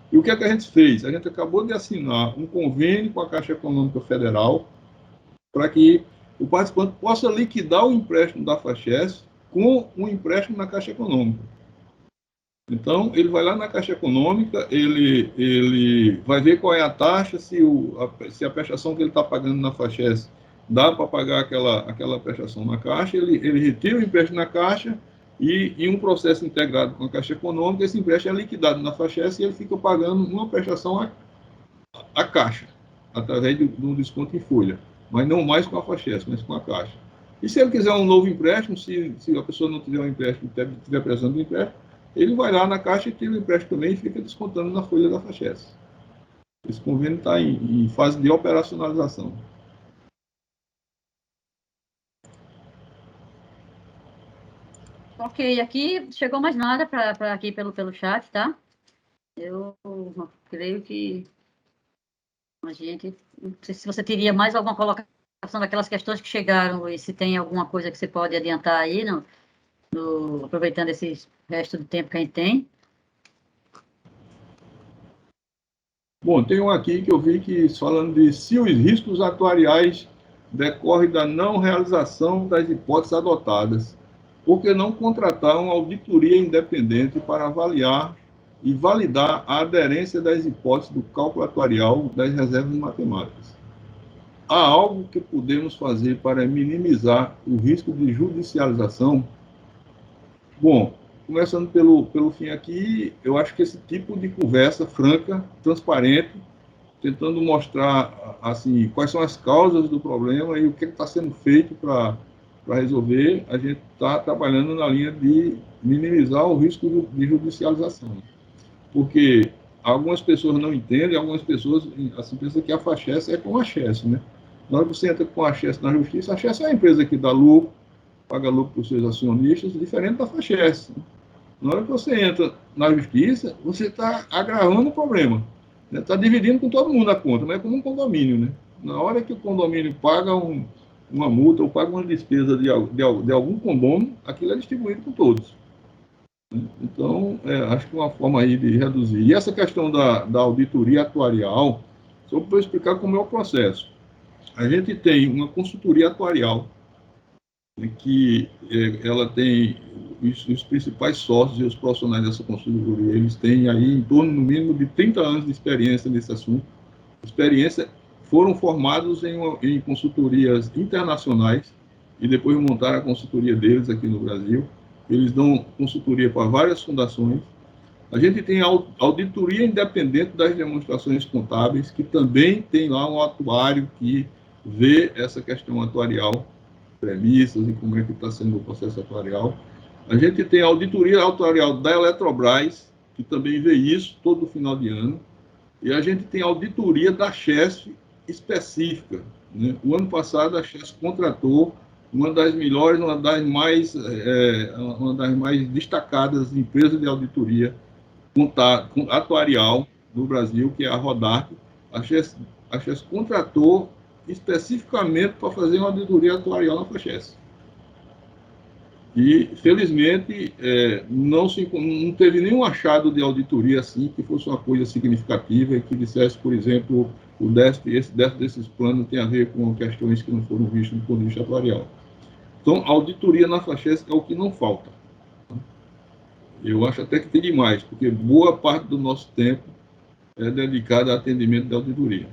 E o que é que a gente fez? A gente acabou de assinar um convênio com a Caixa Econômica Federal para que o participante possa liquidar o empréstimo da FACHES com um empréstimo na Caixa Econômica. Então, ele vai lá na Caixa Econômica, ele vai ver qual é a taxa, se a prestação que ele está pagando na FACHES dá para pagar aquela prestação na Caixa, ele retira o empréstimo na Caixa e, em um processo integrado com a Caixa Econômica, esse empréstimo é liquidado na FACHES e ele fica pagando uma prestação à Caixa, através do desconto em folha, mas não mais com a FACHES, mas com a Caixa. E se ele quiser um novo empréstimo, se a pessoa não tiver um empréstimo, estiver precisando do empréstimo, ele vai lá na Caixa e tira o empréstimo também e fica descontando na folha da FACHES. Esse convênio está em fase de operacionalização. Ok, aqui chegou mais nada para aqui pelo chat, tá? Eu creio que a gente... Não sei se você teria mais alguma colocação daquelas questões que chegaram e se tem alguma coisa que você pode adiantar aí, aproveitando esse resto do tempo que a gente tem. Bom, tem um aqui que eu vi que falando de se os riscos atuariais decorre da não realização das hipóteses adotadas, porque não contratar uma auditoria independente para avaliar e validar a aderência das hipóteses do cálculo atuarial das reservas matemáticas. Há algo que podemos fazer para minimizar o risco de judicialização? Bom, começando pelo fim aqui, eu acho que esse tipo de conversa franca, transparente, tentando mostrar assim, quais são as causas do problema e o que está sendo feito para resolver, a gente está trabalhando na linha de minimizar o risco de judicialização. Porque algumas pessoas não entendem, algumas pessoas assim, pensam que a FACHES é com a CHES, né? Na hora que você entra com a CHES na justiça, a CHES é uma empresa que dá lucro, paga lucro para os seus acionistas, diferente da FACHES. Na hora que você entra na justiça, você está agravando o problema. Está dividindo com todo mundo a conta, não é como um condomínio, né? Na hora que o condomínio paga uma multa ou paga uma despesa de algum condomínio, aquilo é distribuído com todos. Então, acho que é uma forma aí de reduzir. E essa questão da auditoria atuarial, só para explicar como é o processo. A gente tem uma consultoria atuarial, que ela tem os principais sócios e os profissionais dessa consultoria, eles têm aí em torno, no mínimo, de 30 anos de experiência nesse assunto. Foram formados em consultorias internacionais e depois montaram a consultoria deles aqui no Brasil. Eles dão consultoria para várias fundações. A gente tem a auditoria independente das demonstrações contábeis, que também tem lá um atuário que vê essa questão atuarial, premissas e como é que está sendo o processo atuarial. A gente tem a auditoria atuarial da Eletrobras, que também vê isso todo final de ano. E a gente tem a auditoria da CHESF específica, né? O ano passado a CHESF contratou uma das melhores, uma das mais destacadas empresas de auditoria atuarial no Brasil, que é a Rodarc. A CHESF contratou especificamente para fazer uma auditoria atuarial na FACHES. E, felizmente, não teve nenhum achado de auditoria assim que fosse uma coisa significativa e que dissesse, por exemplo, esse déficit desses planos tem a ver com questões que não foram vistas do ponto de vista atuarial. Então, a auditoria na FACHES é o que não falta. Eu acho até que tem demais, porque boa parte do nosso tempo é dedicada a atendimento da auditoria.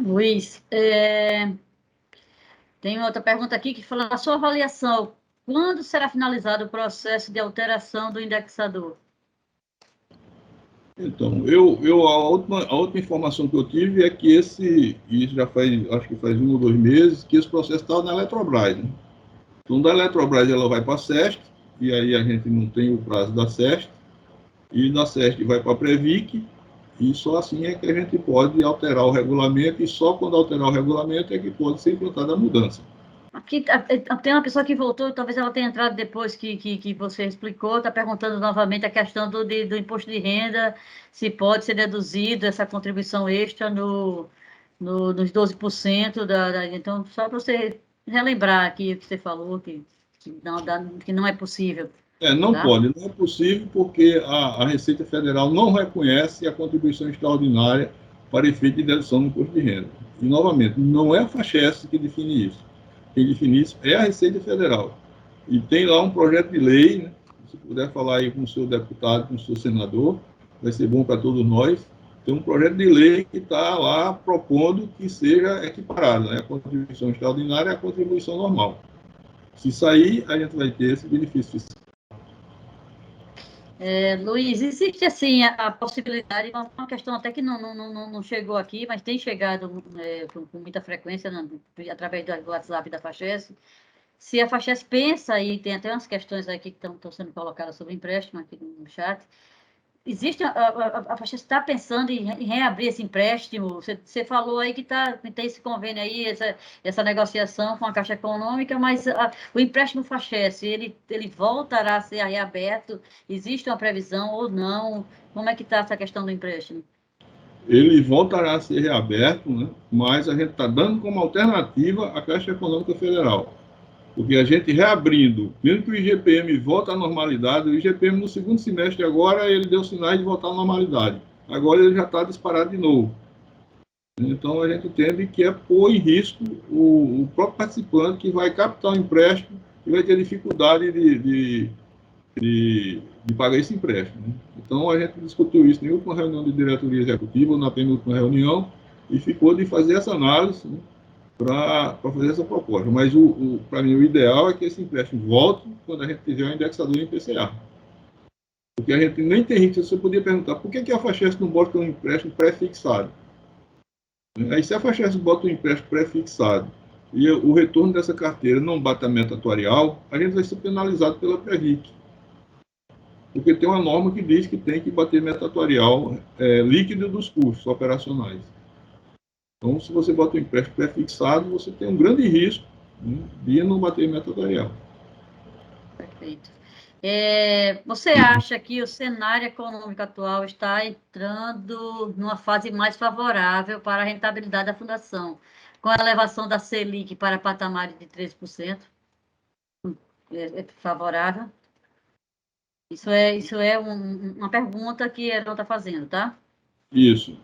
Luiz, tem outra pergunta aqui que fala: a sua avaliação, quando será finalizado o processo de alteração do indexador? Então, a última informação que eu tive é que isso já acho que faz 1 ou 2 meses, que esse processo estava na Eletrobras, né? Então, da Eletrobras ela vai para a SESC, e aí a gente não tem o prazo da SESC, e da SESC vai para a Previc, e só assim é que a gente pode alterar o regulamento, e só quando alterar o regulamento é que pode ser implantada a mudança. Aqui tem uma pessoa que voltou, talvez ela tenha entrado depois que você explicou, está perguntando novamente a questão do imposto de renda, se pode ser deduzido essa contribuição extra nos 12% então, só para você relembrar aqui o que você falou, que não é possível. Não pode, não é possível, porque a Receita Federal não reconhece a contribuição extraordinária para efeito de dedução no imposto de renda. E, novamente, não é a FACHES que define isso. Quem define isso é a Receita Federal. E tem lá um projeto de lei, né? Se puder falar aí com o seu deputado, com o seu senador, vai ser bom para todos nós. Tem um projeto de lei que está lá propondo que seja equiparado, né? A contribuição extraordinária e a contribuição normal. Se sair, a gente vai ter esse benefício fiscal. Luiz, existe assim a possibilidade, uma questão até que não chegou aqui, mas tem chegado com muita frequência através do WhatsApp da FACHES. Se a FACHES pensa, e tem até umas questões aqui que estão sendo colocadas sobre empréstimo aqui no chat, existe a FACHES está pensando em reabrir esse empréstimo? Você falou aí que tem esse convênio aí, essa negociação com a Caixa Econômica, mas o empréstimo FACHES, ele voltará a ser reaberto? Existe uma previsão ou não? Como é que está essa questão do empréstimo? Ele voltará a ser reaberto, né? Mas a gente está dando como alternativa a Caixa Econômica Federal. Porque a gente reabrindo, mesmo que o IGPM volte à normalidade, o IGPM no segundo semestre agora, ele deu sinais de voltar à normalidade. Agora ele já está disparado de novo. Então, a gente entende que é pôr em risco o próprio participante que vai captar um empréstimo e vai ter dificuldade de pagar esse empréstimo. Né? Então, a gente discutiu isso em última reunião de diretoria executiva, na penúltima reunião, e ficou de fazer essa análise, né, para fazer essa proposta. Mas, para mim, o ideal é que esse empréstimo volte quando a gente tiver um indexador em IPCA. Porque a gente nem tem risco. Você podia perguntar por que a FACHES não bota um empréstimo pré-fixado? Aí, se a FACHES bota um empréstimo pré-fixado e o retorno dessa carteira não bate a meta atuarial, a gente vai ser penalizado pela Previc. Porque tem uma norma que diz que tem que bater meta atuarial líquido dos custos operacionais. Então, se você bota um empréstimo pré-fixado, você tem um grande risco, né, de não bater meta atuarial. Perfeito. Você acha que o cenário econômico atual está entrando numa fase mais favorável para a rentabilidade da fundação, com a elevação da Selic para patamares de 13%? É favorável? Isso é uma pergunta que a Heron está fazendo, tá? Isso,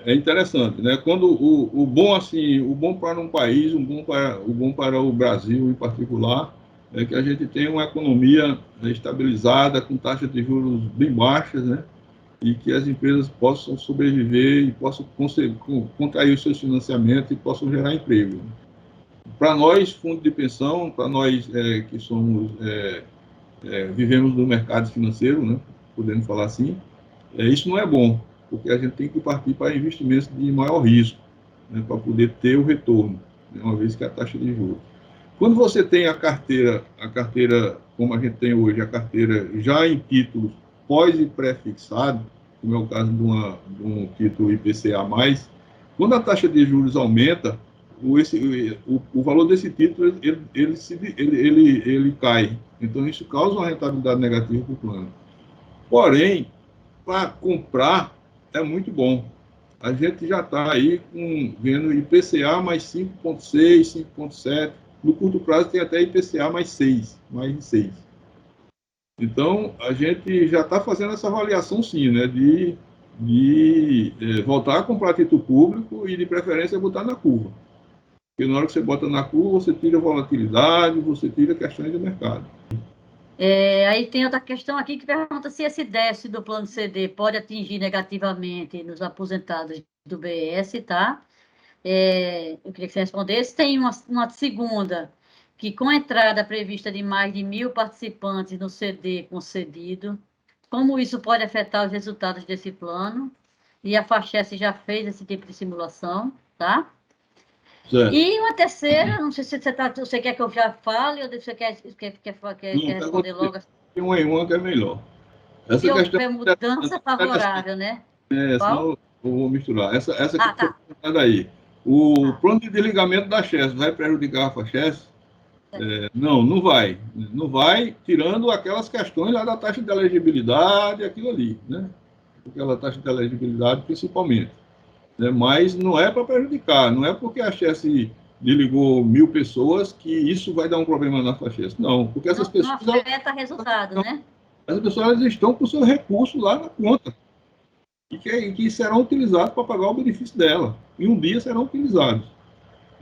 é interessante, né? Quando o bom assim, o bom para um país, o bom para o Brasil em particular, é que a gente tem uma economia estabilizada, com taxas de juros bem baixas, né? E que as empresas possam sobreviver e possam contrair os seus financiamentos e possam gerar emprego. Para nós, fundo de pensão, para nós que somos vivemos no mercado financeiro, né? Podemos falar assim, isso não é bom, porque a gente tem que partir para investimentos de maior risco, né, para poder ter o retorno, né, uma vez que a taxa de juros. Quando você tem a carteira como a gente tem hoje, a carteira já em títulos pós e pré-fixado, como é o caso de um título IPCA+, quando a taxa de juros aumenta, o valor desse título ele cai. Então, isso causa uma rentabilidade negativa para o plano. Porém, para comprar é muito bom. A gente já está aí vendo IPCA mais 5,6, 5,7. No curto prazo tem até IPCA mais 6, mais de 6. Então, a gente já está fazendo essa avaliação, sim, né, de voltar a comprar título público e, de preferência, botar na curva. Porque na hora que você bota na curva, você tira volatilidade, você tira questões de mercado. Aí tem outra questão aqui que pergunta se esse déficit do plano CD pode atingir negativamente nos aposentados do BS, tá? Eu queria que você respondesse. Tem uma segunda, que com a entrada prevista de mais de 1.000 participantes no CD concedido, como isso pode afetar os resultados desse plano? E a FACHES já fez esse tipo de simulação, tá? Certo. E uma terceira, não sei se você quer que eu já fale ou você quer responder logo? Uma que é melhor. Se houver mudança favorável, né? Senão eu vou misturar. Essa que daí. O plano de desligamento da CHES vai prejudicar a FACHES? Não vai. Não vai, tirando aquelas questões lá da taxa de elegibilidade, aquilo ali, né? Aquela taxa de elegibilidade, principalmente. Mas não é para prejudicar, não é porque a CHES desligou 1.000 pessoas que isso vai dar um problema na FACHES. Não, porque essas pessoas... Não afeta resultado, né? Essas pessoas estão com o seu recurso lá na conta e que serão utilizados para pagar o benefício dela. Em um dia serão utilizados.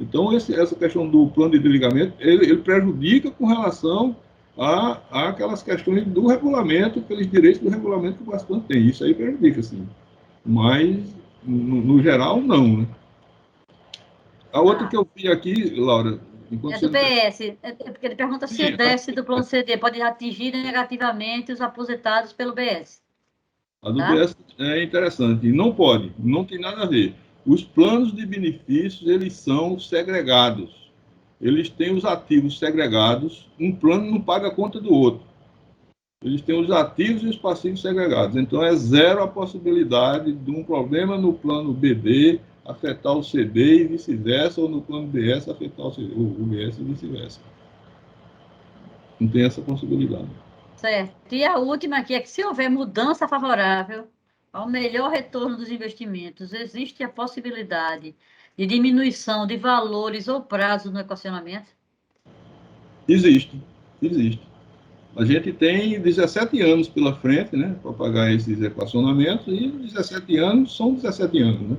Então, essa questão do plano de desligamento, ele prejudica com relação a aquelas questões do regulamento, aqueles direitos do regulamento que o participante tem. Isso aí prejudica, sim. Mas, no geral, não, né? A outra que eu vi aqui, Laura... É do BS, porque ele pergunta se o déficit do plano CD pode atingir negativamente os aposentados pelo BS. A do BS é interessante, e não pode, não tem nada a ver. Os planos de benefícios, eles são segregados. Eles têm os ativos segregados, um plano não paga a conta do outro. Eles têm os ativos e os passivos segregados. Então, é zero a possibilidade de um problema no plano BD afetar o CD e vice-versa, ou no plano BS afetar o BS e vice-versa. Não tem essa possibilidade. Certo. E a última aqui é que, se houver mudança favorável ao melhor retorno dos investimentos, existe a possibilidade de diminuição de valores ou prazos no equacionamento? Existe. A gente tem 17 anos pela frente, né, para pagar esses equacionamentos, e 17 anos são 17 anos, né?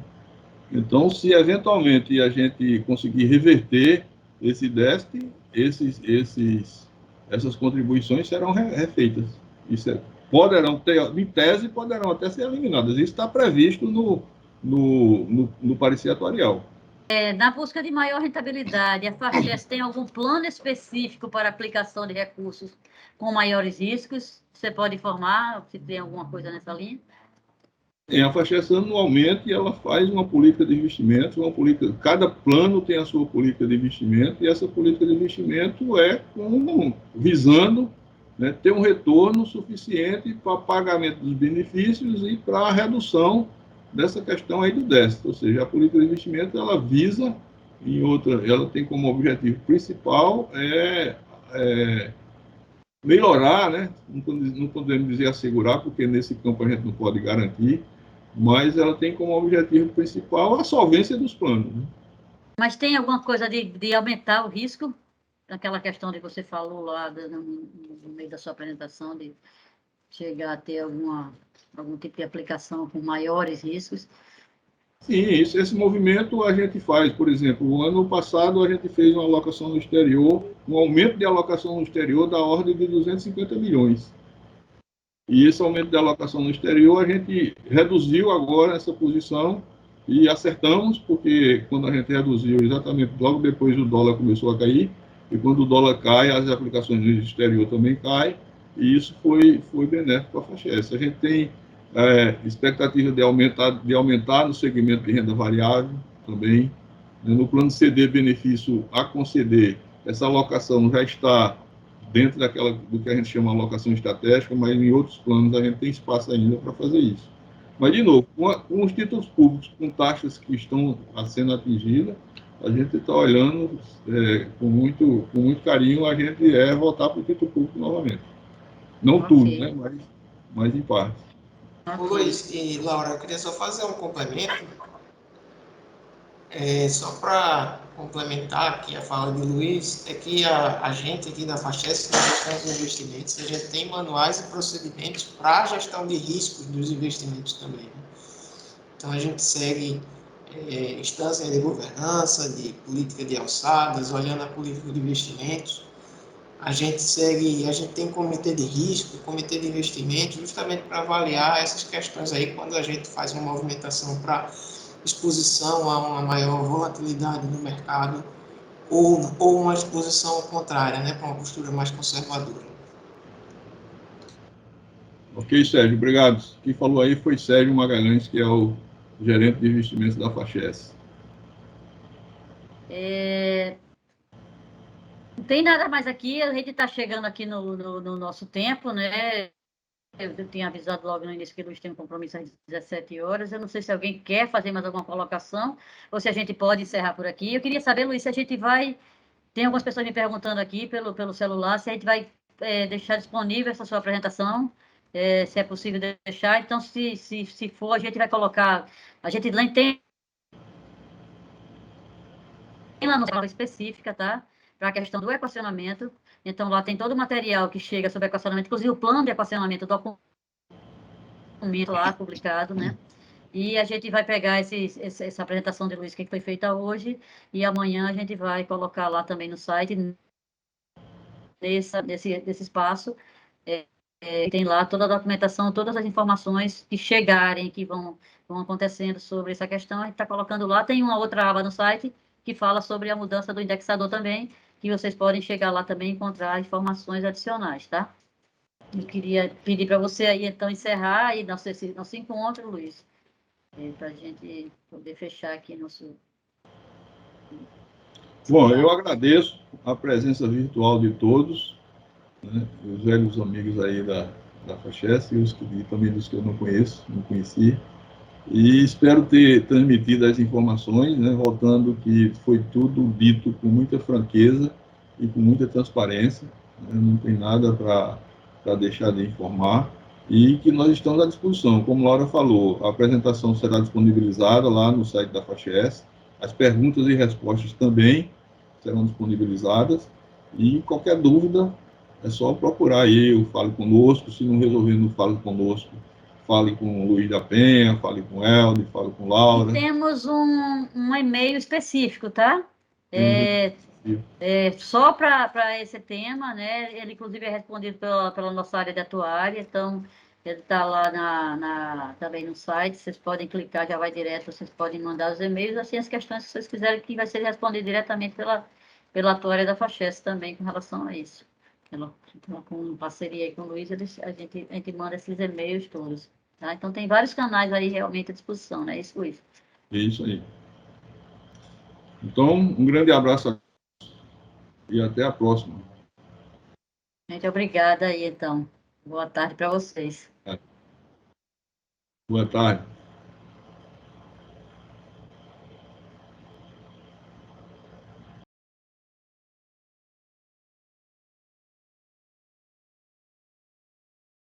Então, se eventualmente a gente conseguir reverter esse déficit, essas contribuições serão refeitas. Poderão ter, em tese, poderão até ser eliminadas. Isso está previsto no parecer atuarial. Na busca de maior rentabilidade, a FACHES tem algum plano específico para aplicação de recursos com maiores riscos? Você pode informar se tem alguma coisa nessa linha? A FACHES anualmente ela faz uma política de investimento, cada plano tem a sua política de investimento, e essa política de investimento é visando, né, ter um retorno suficiente para pagamento dos benefícios e para a redução dessa questão aí do déficit. Ou seja, a política de investimento ela visa, ela tem como objetivo principal melhorar, né? Não podemos dizer assegurar, porque nesse campo a gente não pode garantir, mas ela tem como objetivo principal a solvência dos planos. Né? Mas tem alguma coisa de aumentar o risco? Aquela questão que você falou lá no meio da sua apresentação, de chegar a ter algum tipo de aplicação com maiores riscos? Sim, esse movimento a gente faz. Por exemplo, o ano passado a gente fez uma alocação no exterior, um aumento de alocação no exterior da ordem de 250 milhões. E esse aumento de alocação no exterior, a gente reduziu agora essa posição e acertamos, porque quando a gente reduziu, exatamente logo depois o dólar começou a cair, e quando o dólar cai, as aplicações no exterior também caem, e isso foi benéfico para a FACHES. A gente tem expectativa de aumentar no segmento de renda variável também. No plano CD benefício a conceder, essa alocação já está dentro do que a gente chama de alocação estratégica, mas em outros planos a gente tem espaço ainda para fazer isso. Mas, de novo, com os títulos públicos, com taxas que estão sendo atingidas, a gente está olhando com muito carinho, a gente voltar para o título público novamente. Não tudo, né? Mas em parte. Luiz e Laura, eu queria só fazer um complemento. Só para complementar aqui a fala de Luiz, é que a gente aqui da FACHES, na gestão dos investimentos, a gente tem manuais e procedimentos para a gestão de riscos dos investimentos também. Né? Então, a gente segue instâncias de governança, de política de alçadas, olhando a política de investimentos. A gente tem comitê de risco, comitê de investimento, justamente para avaliar essas questões aí quando a gente faz uma movimentação para exposição a uma maior volatilidade no mercado ou uma exposição contrária, né, para uma postura mais conservadora. Ok, Sérgio, obrigado. Quem falou aí foi Sérgio Magalhães, que é o gerente de investimentos da FACHES. Não tem nada mais aqui, a gente está chegando aqui no nosso tempo, né? Eu tinha avisado logo no início que o Luiz tem um compromisso às 17 horas. Eu não sei se alguém quer fazer mais alguma colocação ou se a gente pode encerrar por aqui. Eu queria saber, Luiz, se a gente vai... Tem algumas pessoas me perguntando aqui pelo celular se a gente vai deixar disponível essa sua apresentação, se é possível deixar. Então, se for, a gente vai colocar... A gente tem lá no celular específica, tá? Para a questão do equacionamento. Então, lá tem todo o material que chega sobre equacionamento, inclusive o plano de equacionamento, documento lá publicado, né? E a gente vai pegar essa apresentação de Luiz que foi feita hoje, e amanhã a gente vai colocar lá também no site, nesse espaço, tem lá toda a documentação, todas as informações que chegarem, que vão acontecendo sobre essa questão, a gente está colocando lá. Tem uma outra aba no site que fala sobre a mudança do indexador também, que vocês podem chegar lá também e encontrar informações adicionais, tá? Eu queria pedir para você aí, então, encerrar aí nosso encontro, Luiz, para a gente poder fechar aqui nosso... Bom, eu agradeço a presença virtual de todos, né, os velhos amigos aí da FACHES e também dos que eu não conheci, e espero ter transmitido as informações, né, voltando que foi tudo dito com muita franqueza e com muita transparência, né, não tem nada para deixar de informar, e que nós estamos à disposição. Como Laura falou, a apresentação será disponibilizada lá no site da FACHES, as perguntas e respostas também serão disponibilizadas, e qualquer dúvida é só procurar aí o Fale Conosco. Se não resolver no Fale Conosco, fale com o Luiz da Penha, fale com o Helder, fale com Laura. E temos um e-mail específico, tá? Só para esse tema, né? Ele, inclusive, é respondido pela nossa área de atuária, então, ele está lá também no site, vocês podem clicar, já vai direto, vocês podem mandar os e-mails, assim, as questões que vocês quiserem, que vai ser respondido diretamente pela atuária da FACHES também, com relação a isso. Com parceria aí com o Luiz, a gente manda esses e-mails todos, tá? Então, tem vários canais aí realmente à disposição, né? Isso, Luiz. É isso aí. Então, um grande abraço e até a próxima. Gente, obrigada aí, então. Boa tarde para vocês. Boa tarde.